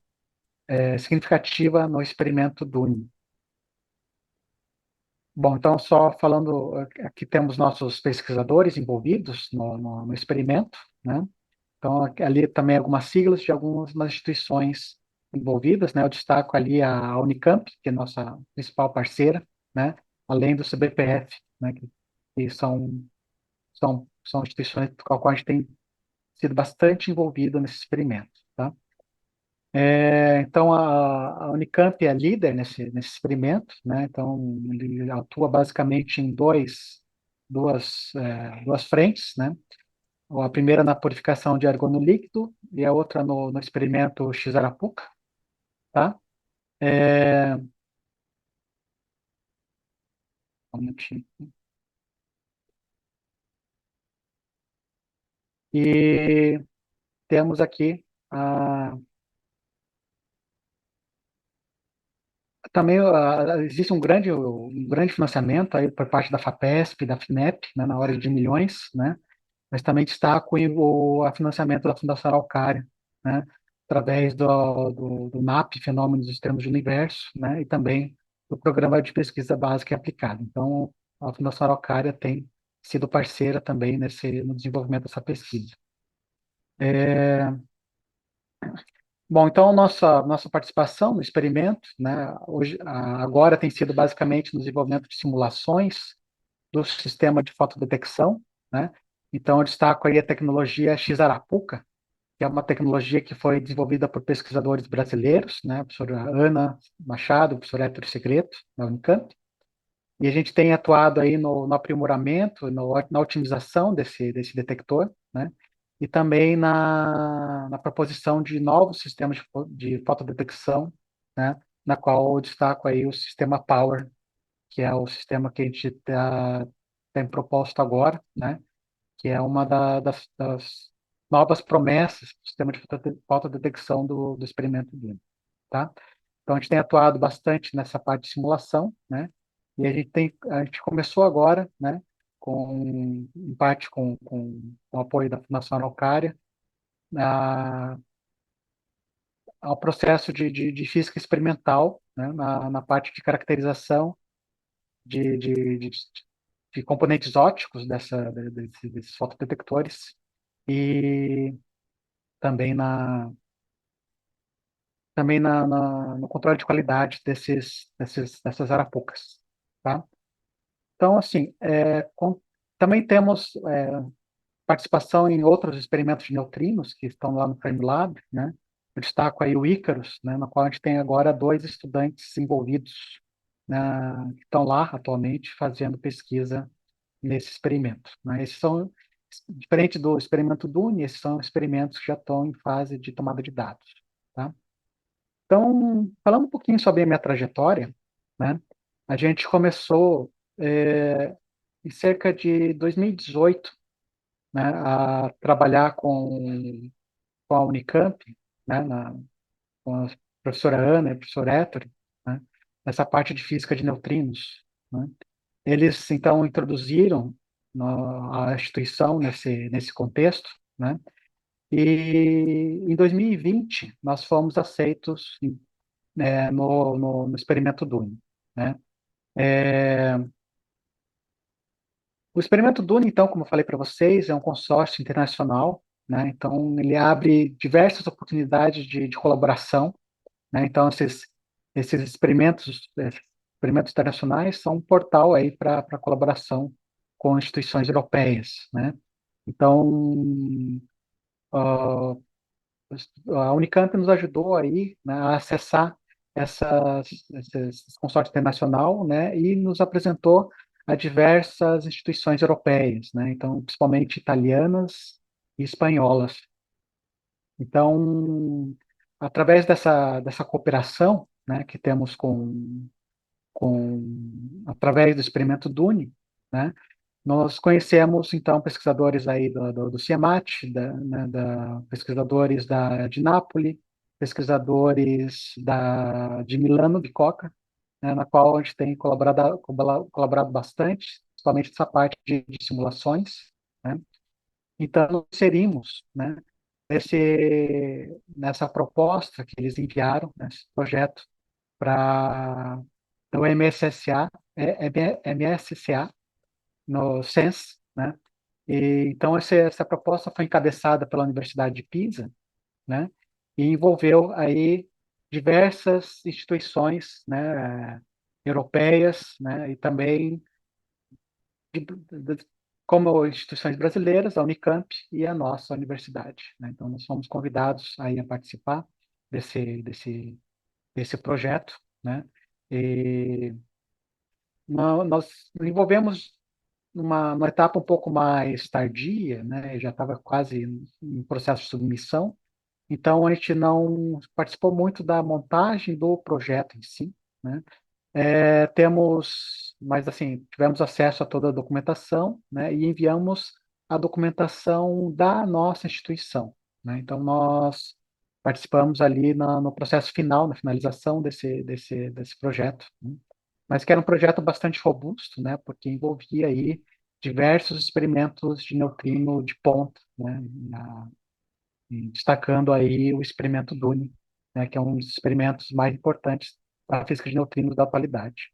significativa no experimento DUNI. Bom, então, só falando, aqui temos nossos pesquisadores envolvidos no experimento, né? Então, ali também algumas siglas de algumas instituições envolvidas, né? Eu destaco ali a Unicamp, que é nossa principal parceira, né? Além do CBPF, né? Que são instituições com as quais a gente tem sido bastante envolvido nesse experimento, tá? Então, a Unicamp é a líder nesse experimento, né? Então, ele atua basicamente em duas frentes, né? A primeira na purificação de argônio líquido e a outra no experimento X-Arapuca, tá? É, um minutinho. E temos aqui também existe um grande financiamento aí por parte da FAPESP, da FINEP, né, na ordem de milhões, né? Mas também destaco o financiamento da Fundação Araucária, né? Através do MAP, Fenômenos Extremos do Universo, né? E também do Programa de Pesquisa Básica e Aplicada. Então, a Fundação Araucária tem sido parceira também no desenvolvimento dessa pesquisa. Bom, então nossa participação no experimento, né, hoje, agora tem sido basicamente no desenvolvimento de simulações do sistema de fotodetecção, né? Então eu destaco aí a tecnologia X-Arapuca, que é uma tecnologia que foi desenvolvida por pesquisadores brasileiros, né, a professora Ana Machado, o professor Héctor Segreto, da Unicamp, e a gente tem atuado aí no aprimoramento, na otimização desse detector, né? E também na proposição de novos sistemas de fotodetecção, né? Na qual eu destaco aí o sistema Power, que é o sistema que a gente tem proposto agora, né? Que é uma das novas promessas do sistema de fotodetecção do experimento dele, tá? Então, a gente tem atuado bastante nessa parte de simulação, né? E a gente começou agora, né? Em parte com o apoio da Fundação Araucária, a, ao processo de física experimental, né? Na parte de caracterização de, de, de, de componentes ópticos desses fotodetectores e também no controle de qualidade dessas arapucas, tá? Então, assim, também temos participação em outros experimentos de neutrinos que estão lá no Framelab, né? Eu destaco aí o Icarus, né, no qual a gente tem agora dois estudantes envolvidos, né, que estão lá atualmente fazendo pesquisa nesse experimento, né? Esses são, diferente do experimento DUNI, esses são experimentos que já estão em fase de tomada de dados, tá? Então, falando um pouquinho sobre a minha trajetória, né? A gente começou em cerca de 2018, né, a trabalhar com a Unicamp, né, com a professora Ana e o professor Héctor, né, nessa parte de física de neutrinos, né. Eles, então, introduziram a instituição nesse contexto, né, e em 2020 nós fomos aceitos no experimento DUNI, né. O experimento DUNI, então, como eu falei para vocês, é um consórcio internacional, né? Então, ele abre diversas oportunidades de colaboração, né? Então, esses experimentos internacionais são um portal aí para colaboração com instituições europeias, né? Então, ah, a Unicamp nos ajudou aí, né, a acessar esse consórcio internacional, né, e nos apresentou a diversas instituições europeias, né, então principalmente italianas e espanholas. Então, através dessa cooperação, né, que temos através do experimento DUNI, né, nós conhecemos, então, pesquisadores aí do CIEMAT, pesquisadores de Nápoles, pesquisadores de Milano Bicocca, né, na qual a gente tem colaborado bastante, principalmente essa parte de simulações, né? Então, nós inserimos, né, nessa proposta que eles enviaram, nesse projeto, para o MSSA, MSCA, no SENS, né? E, então, essa proposta foi encabeçada pela Universidade de Pisa, né? E envolveu aí diversas instituições, né, europeias, né? E também como instituições brasileiras, a Unicamp e a nossa universidade, né? Então, nós fomos convidados aí a participar desse projeto, né? E nós envolvemos numa etapa um pouco mais tardia, né? Já estava quase em processo de submissão, então a gente não participou muito da montagem do projeto em si, né? Mas assim, tivemos acesso a toda a documentação, né? E enviamos a documentação da nossa instituição, né? Então nós participamos ali no processo final, na finalização desse projeto, né? Mas que era um projeto bastante robusto, né? Porque envolvia aí diversos experimentos de neutrino de ponta, né? E destacando aí o experimento DUNI, né? Que é um dos experimentos mais importantes da física de neutrinos da atualidade,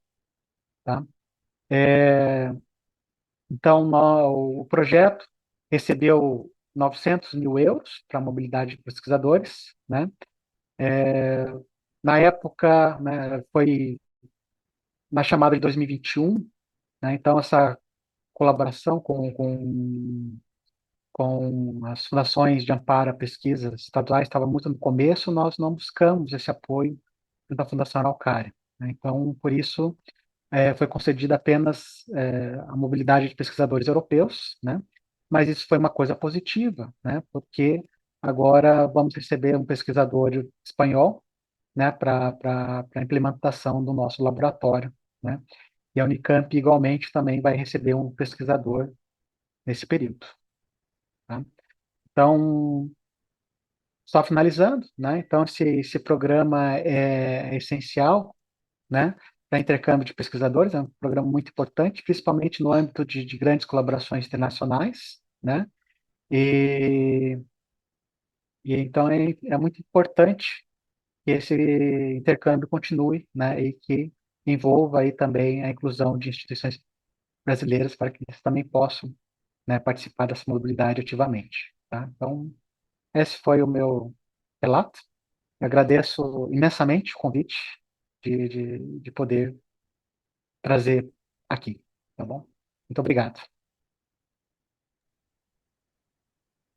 tá? Então, o projeto recebeu 900 mil euros para a mobilidade de pesquisadores, né? Na época, né, foi na chamada de 2021, né? Então, essa colaboração com as fundações de amparo a pesquisas estaduais estava muito no começo, nós não buscamos esse apoio da Fundação Araucária, né? Então, por isso, foi concedida apenas a mobilidade de pesquisadores europeus, né? Mas isso foi uma coisa positiva, né? Porque agora vamos receber um pesquisador espanhol, né? Para a implementação do nosso laboratório, né? E a Unicamp igualmente também vai receber um pesquisador nesse período, tá? Então, só finalizando, né? Então, esse programa é essencial, né, para intercâmbio de pesquisadores, é um programa muito importante, principalmente no âmbito de grandes colaborações internacionais, né, e, e então é muito importante que esse intercâmbio continue, né, e que envolva aí também a inclusão de instituições brasileiras para que eles também possam, né, participar dessa mobilidade ativamente, tá? Então, esse foi o meu relato. Eu agradeço imensamente o convite de poder trazer aqui, tá bom? Muito obrigado.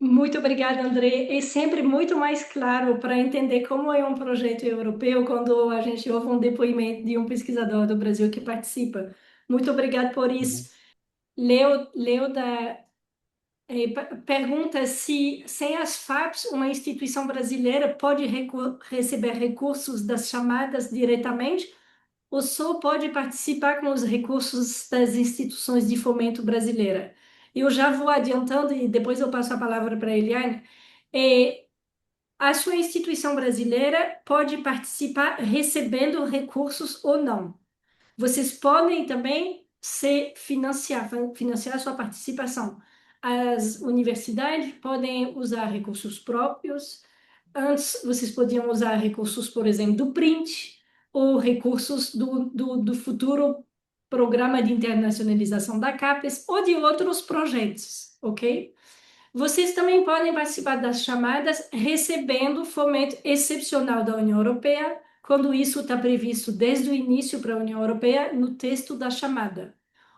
Muito obrigada, André. É sempre muito mais claro para entender como é um projeto europeu quando a gente ouve um depoimento de um pesquisador do Brasil que participa. Muito obrigado por Uhum. isso. Leuda pergunta se, sem as FAPs, uma instituição brasileira pode receber recursos das chamadas diretamente ou só pode participar com os recursos das instituições de fomento brasileira. Eu já vou adiantando e depois eu passo a palavra para a Eliane. É, a sua instituição brasileira pode participar recebendo recursos ou não. Vocês podem também financiar a sua participação. As universidades podem usar recursos próprios. Antes, vocês podiam usar recursos, por exemplo, do print ou recursos do futuro programa de internacionalização da CAPES ou de outros projetos, ok? Vocês também podem participar das chamadas recebendo fomento excepcional da União Europeia, quando isso está previsto desde o início para a União Europeia no texto da chamada.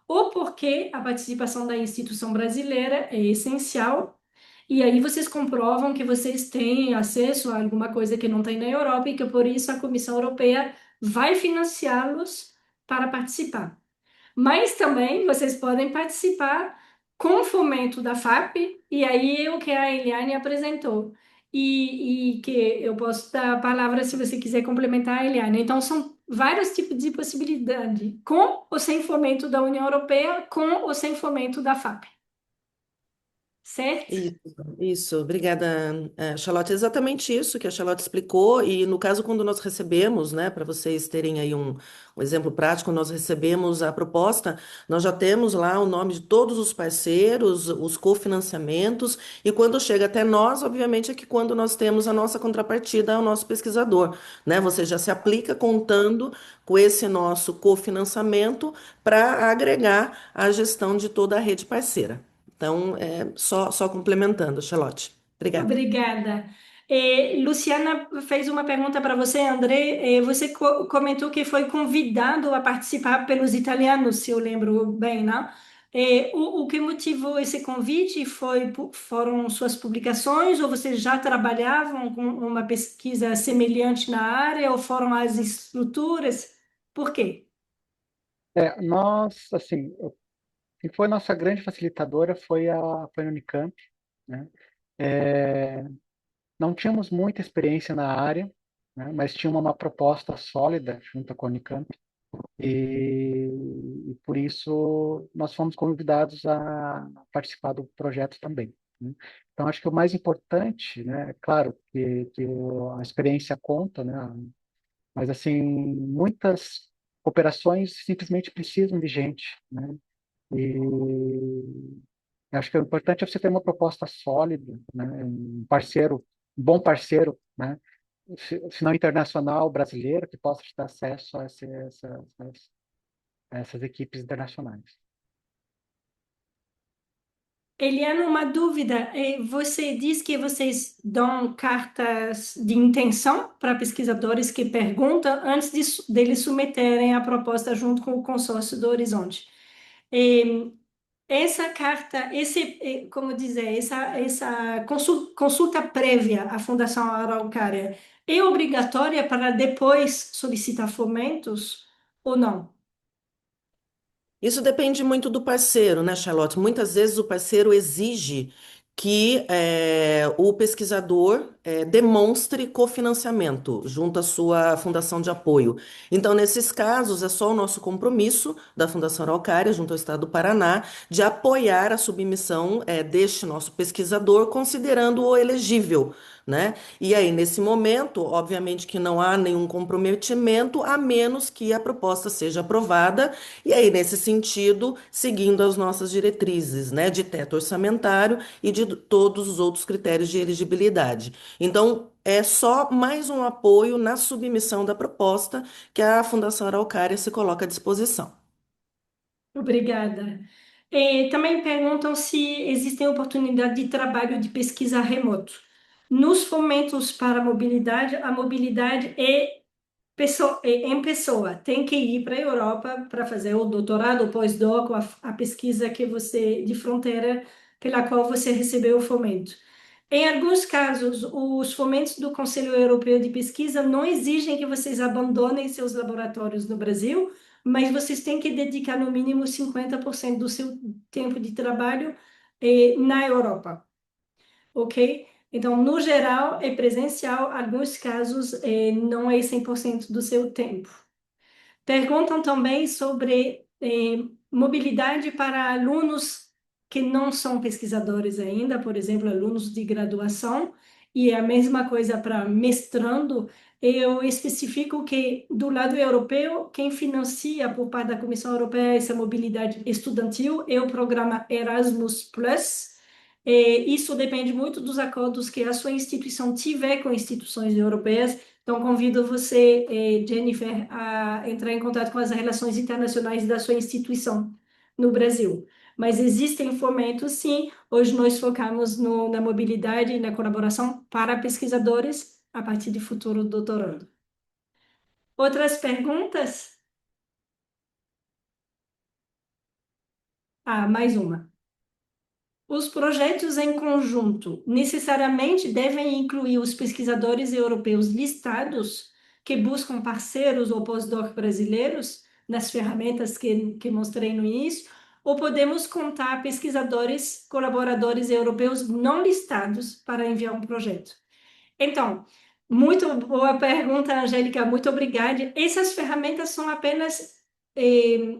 Ou porque a participação da instituição brasileira é essencial, e aí vocês comprovam que vocês têm acesso a alguma coisa que não tem na Europa e que por isso a Comissão Europeia vai financiá-los para participar. Mas também vocês podem participar com o fomento da FAP, e aí é o que a Eliane apresentou. E que eu posso dar a palavra se você quiser complementar a Eliane. Então, são vários tipos de possibilidade, com ou sem fomento da União Europeia, com ou sem fomento da FAP. Certo? Isso, isso. Obrigada, Charlotte. É exatamente isso que a Charlotte explicou. E no caso, quando nós recebemos, né, para vocês terem aí um exemplo prático, nós recebemos a proposta, nós já temos lá o nome de todos os parceiros, os cofinanciamentos, e quando chega até nós, obviamente, é que quando nós temos a nossa contrapartida ao nosso pesquisador, né? Você já se aplica contando com esse nosso cofinanciamento para agregar a gestão de toda a rede parceira. Então, só complementando, Charlotte. Obrigada. Obrigada. Luciana fez uma pergunta para você, André. Você comentou que foi convidado a participar pelos italianos, se eu lembro bem, não? O que motivou esse convite foram suas publicações, ou vocês já trabalhavam com uma pesquisa semelhante na área, ou foram as estruturas? Por quê? Nós, assim, quem foi nossa grande facilitadora foi a Unicamp, né? É, não tínhamos muita experiência na área, né? Mas tinha uma proposta sólida junto com a Unicamp e por isso nós fomos convidados a participar do projeto também. né? Então, acho que o mais importante, né, é claro a experiência conta, né, mas, assim, muitas operações simplesmente precisam de gente, né? E acho que o importante é você ter uma proposta sólida, né? Um parceiro, um bom parceiro, né? Se não internacional, brasileiro, que possa te dar acesso a essas equipes internacionais. Eliana, uma dúvida. Você diz que vocês dão cartas de intenção para pesquisadores que perguntam antes deles submeterem a proposta junto com o consórcio do Horizonte. Eh, Essa carta, como dizer, essa consulta prévia à Fundação Araucária é obrigatória para depois solicitar fomentos ou não? Isso depende muito do parceiro, né, Charlotte? Muitas vezes o parceiro exige que o pesquisador demonstre cofinanciamento junto à sua fundação de apoio. Então, nesses casos, é só o nosso compromisso da Fundação Araucária, junto ao Estado do Paraná, de apoiar a submissão deste nosso pesquisador, considerando-o elegível, né? E aí, nesse momento, obviamente que não há nenhum comprometimento, a menos que a proposta seja aprovada e aí, nesse sentido, seguindo as nossas diretrizes, né, de teto orçamentário e de todos os outros critérios de elegibilidade. Então, é só mais um apoio na submissão da proposta que a Fundação Araucária se coloca à disposição. Obrigada. Também perguntam se existem oportunidades de trabalho de pesquisa remoto. Nos fomentos para a mobilidade em pessoa. Tem que ir para a Europa para fazer o doutorado, o pós-doc, a pesquisa que você de fronteira pela qual você recebeu o fomento. Em alguns casos, os fomentos do Conselho Europeu de Pesquisa não exigem que vocês abandonem seus laboratórios no Brasil, mas vocês têm que dedicar no mínimo 50% do seu tempo de trabalho na Europa, ok? Então, no geral, é presencial, alguns casos não é 100% do seu tempo. Perguntam também sobre mobilidade para alunos que não são pesquisadores ainda, por exemplo, alunos de graduação, e é a mesma coisa para mestrando. Eu especifico que, do lado europeu, quem financia por parte da Comissão Europeia essa mobilidade estudantil é o programa Erasmus Plus. Isso depende muito dos acordos que a sua instituição tiver com instituições europeias. Então, convido você, Jennifer, a entrar em contato com as relações internacionais da sua instituição no Brasil. Mas existem fomentos, sim. Hoje nós focamos na mobilidade e na colaboração para pesquisadores a partir de futuro doutorando. Outras perguntas? Ah, mais uma. Os projetos em conjunto necessariamente devem incluir os pesquisadores europeus listados que buscam parceiros ou pós-doc brasileiros nas ferramentas que mostrei no início, ou podemos contar pesquisadores, colaboradores europeus não listados para enviar um projeto? Então, muito boa pergunta, Angélica, muito obrigada. Essas ferramentas são apenas eh,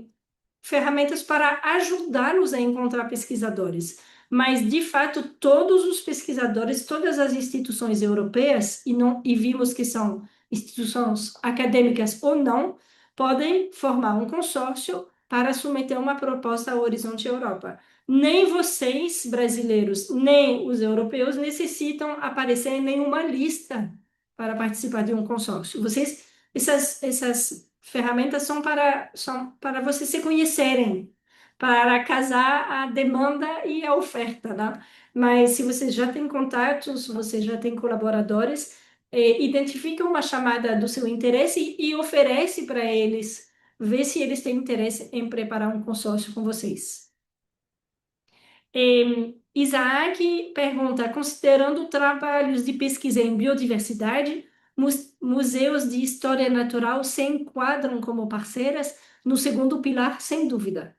ferramentas para ajudá-los a encontrar pesquisadores. Mas, de fato, todos os pesquisadores, todas as instituições europeias, e vimos que são instituições acadêmicas ou não, podem formar um consórcio para submeter uma proposta ao Horizonte Europa. Nem vocês, brasileiros, nem os europeus necessitam aparecer em nenhuma lista para participar de um consórcio. Essas ferramentas são para vocês se conhecerem, para casar a demanda e a oferta, né? Mas se você já tem contatos, você já tem colaboradores, identifica uma chamada do seu interesse e oferece para eles, vê se eles têm interesse em preparar um consórcio com vocês. Isaac pergunta: considerando trabalhos de pesquisa em biodiversidade, museus de história natural se enquadram como parceiras no segundo pilar, sem dúvida.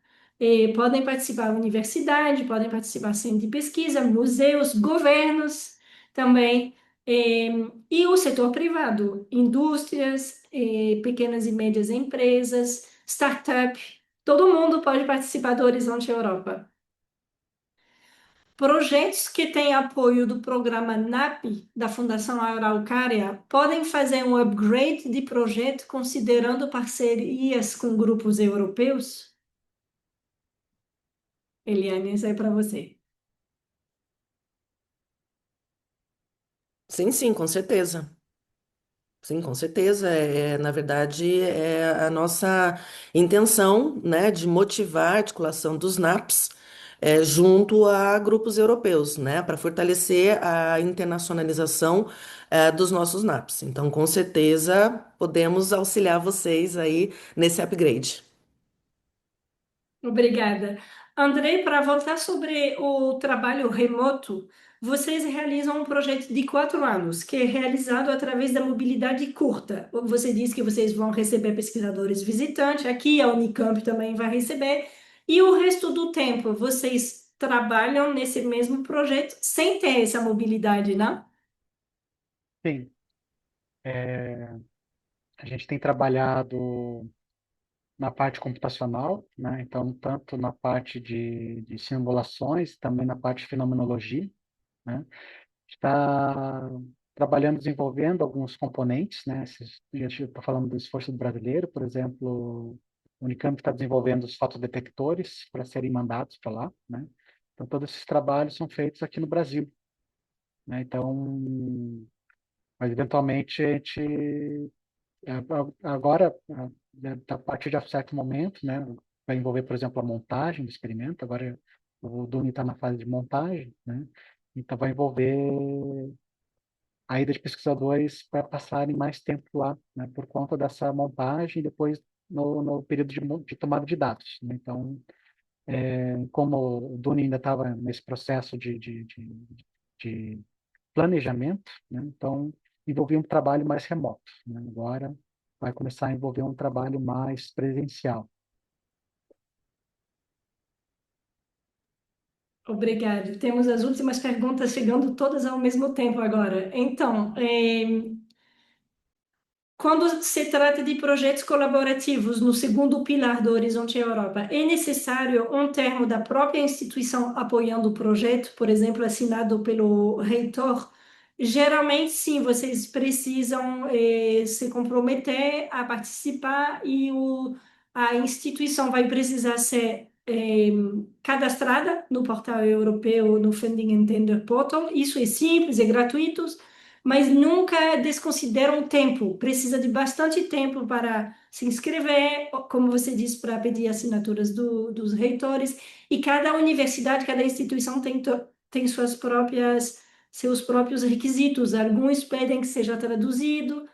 Podem participar universidade, podem participar centro de pesquisa, museus, governos também, e o setor privado, indústrias, pequenas e médias empresas, startup, todo mundo pode participar do Horizonte Europa. Projetos que têm apoio do programa NAP, da Fundação Araucária, podem fazer um upgrade de projeto considerando parcerias com grupos europeus? Eliane, isso é para você. Sim, sim, com certeza. Sim, com certeza. Na verdade, é a nossa intenção, né, de motivar a articulação dos NAPs junto a grupos europeus, né, para fortalecer a internacionalização dos nossos NAPs. Então, com certeza, podemos auxiliar vocês aí nesse upgrade. Obrigada. Andrei, para voltar sobre o trabalho remoto, vocês realizam um projeto de 4 anos, que é realizado através da mobilidade curta. Você disse que vocês vão receber pesquisadores visitantes, aqui a Unicamp também vai receber, e o resto do tempo vocês trabalham nesse mesmo projeto sem ter essa mobilidade, não? Sim, é, a gente tem trabalhado na parte computacional, né? Então, tanto na parte de simulações, também na parte de fenomenologia, né? Está trabalhando, desenvolvendo alguns componentes, né? Já estou falando do esforço brasileiro, por exemplo, o Unicamp está desenvolvendo os fotodetectores para serem mandados para lá, né? Então, todos esses trabalhos são feitos aqui no Brasil, né? Então, mas eventualmente a gente agora, a partir de um certo momento, né, vai envolver, por exemplo, a montagem do experimento. Agora o Duni está na fase de montagem, né? Então vai envolver a ida de pesquisadores para passarem mais tempo lá, né, por conta dessa montagem e depois no período de tomada de dados, né? Então, como o Duni ainda estava nesse processo de planejamento, né? Então, envolvia um trabalho mais remoto, né? Agora vai começar a envolver um trabalho mais presencial. Obrigada. Temos as últimas perguntas chegando todas ao mesmo tempo agora. Então, quando se trata de projetos colaborativos no segundo pilar do Horizonte Europa, é necessário um termo da própria instituição apoiando o projeto, por exemplo, assinado pelo reitor? Geralmente, sim, vocês precisam se comprometer a participar e a instituição vai precisar ser cadastrada no portal europeu, no Funding and Tender Portal. Isso é simples, é gratuito, mas nunca desconsideram tempo. Precisa de bastante tempo para se inscrever, como você disse, para pedir assinaturas dos reitores. E cada universidade, cada instituição tem seus próprios requisitos. Alguns pedem que seja traduzido,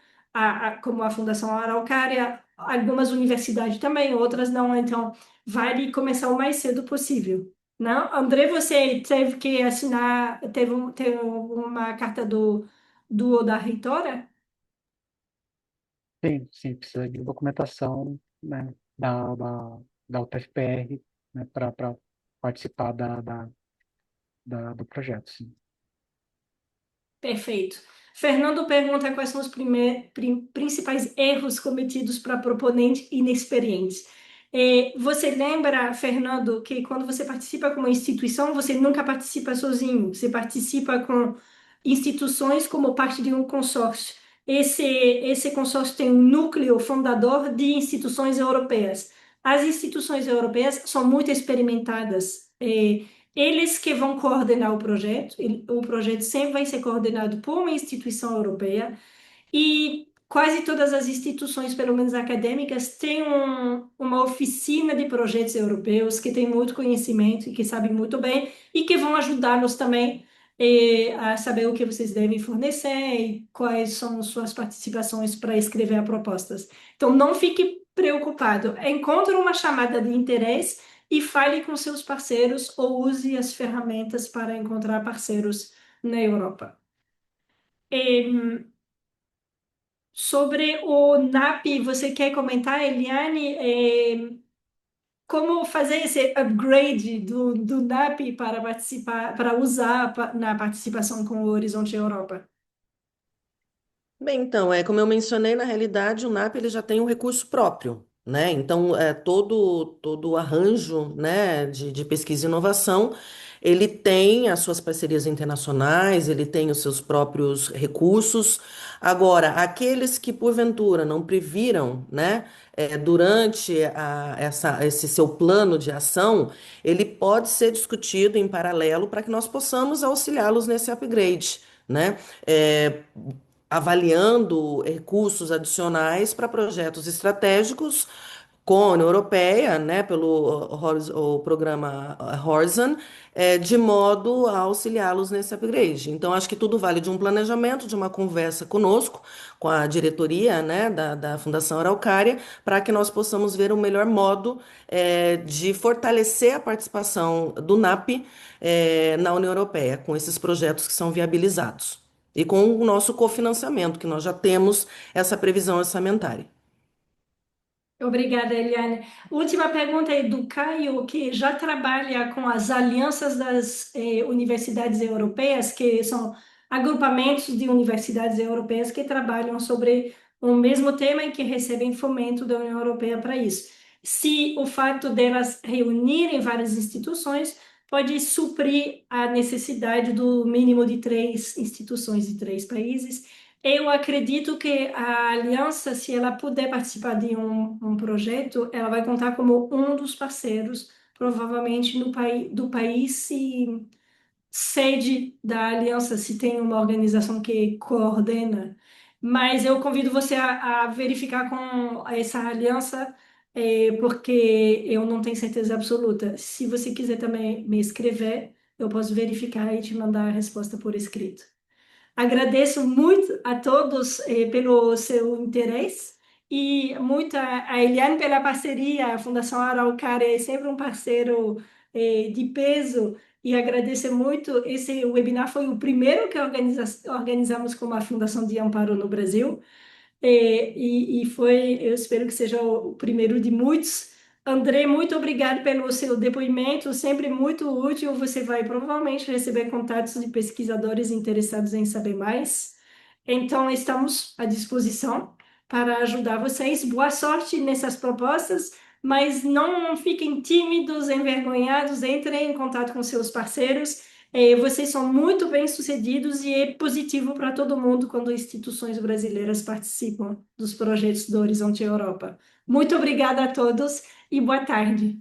como a Fundação Araucária, algumas universidades também, outras não. Então, vale começar o mais cedo possível. Não, André, você teve que assinar, teve uma carta do da reitora? Sim, sim, precisa de documentação, né, da UTFPR, né, para participar do projeto, sim. Perfeito. Fernando pergunta quais são os principais erros cometidos para proponentes inexperientes. Você lembra, Fernando, que quando você participa com uma instituição, você nunca participa sozinho, você participa com instituições como parte de um consórcio. Esse consórcio tem um núcleo fundador de instituições europeias. As instituições europeias são muito experimentadas. Eles que vão coordenar o projeto, o projeto sempre vai ser coordenado por uma instituição europeia e quase todas as instituições, pelo menos acadêmicas, têm uma oficina de projetos europeus que tem muito conhecimento e que sabem muito bem e que vão ajudar-nos também a saber o que vocês devem fornecer e quais são suas participações para escrever as propostas. Então, não fique preocupado. Encontre uma chamada de interesse e fale com seus parceiros ou use as ferramentas para encontrar parceiros na Europa. Sobre o NAP, você quer comentar, Eliane, como fazer esse upgrade do NAP para participar, para usar na participação com o Horizonte Europa? Bem, então, como eu mencionei, na realidade, o NAP ele já tem um recurso próprio, né? Então, todo o arranjo, né, de pesquisa e inovação, ele tem as suas parcerias internacionais, ele tem os seus próprios recursos. Agora, aqueles que porventura não previram, né, durante esse seu plano de ação, ele pode ser discutido em paralelo para que nós possamos auxiliá-los nesse upgrade, né? É, avaliando recursos adicionais para projetos estratégicos com a União Europeia, né, pelo o programa Horizon, de modo a auxiliá-los nesse upgrade. Então, acho que tudo vale de um planejamento, de uma conversa conosco, com a diretoria, né, da Fundação Araucária, para que nós possamos ver o melhor modo, de fortalecer a participação do NAP, na União Europeia, com esses projetos que são viabilizados. E com o nosso cofinanciamento, que nós já temos essa previsão orçamentária. Obrigada, Eliane. Última pergunta é do Caio, que já trabalha com as alianças das universidades europeias, que são agrupamentos de universidades europeias que trabalham sobre o mesmo tema e que recebem fomento da União Europeia para isso. Se o fato delas reunirem várias instituições pode suprir a necessidade do mínimo de 3 instituições de 3 países. Eu acredito que a aliança, se ela puder participar de um projeto, ela vai contar como um dos parceiros, provavelmente do país sede da aliança, se tem uma organização que coordena. Mas eu convido você a verificar com essa aliança, porque eu não tenho certeza absoluta. Se você quiser também me escrever, eu posso verificar e te mandar a resposta por escrito. Agradeço muito a todos pelo seu interesse e muito a Eliane pela parceria. A Fundação Araucária é sempre um parceiro de peso e agradeço muito. Esse webinar foi o primeiro que organizamos com a Fundação de Amparo no Brasil. E foi, eu espero que seja o primeiro de muitos. André, muito obrigado pelo seu depoimento, sempre muito útil. Você vai provavelmente receber contatos de pesquisadores interessados em saber mais. Então, estamos à disposição para ajudar vocês. Boa sorte nessas propostas, mas não fiquem tímidos, envergonhados, entrem em contato com seus parceiros. Vocês são muito bem-sucedidos e é positivo para todo mundo quando instituições brasileiras participam dos projetos do Horizonte Europa. Muito obrigada a todos e boa tarde.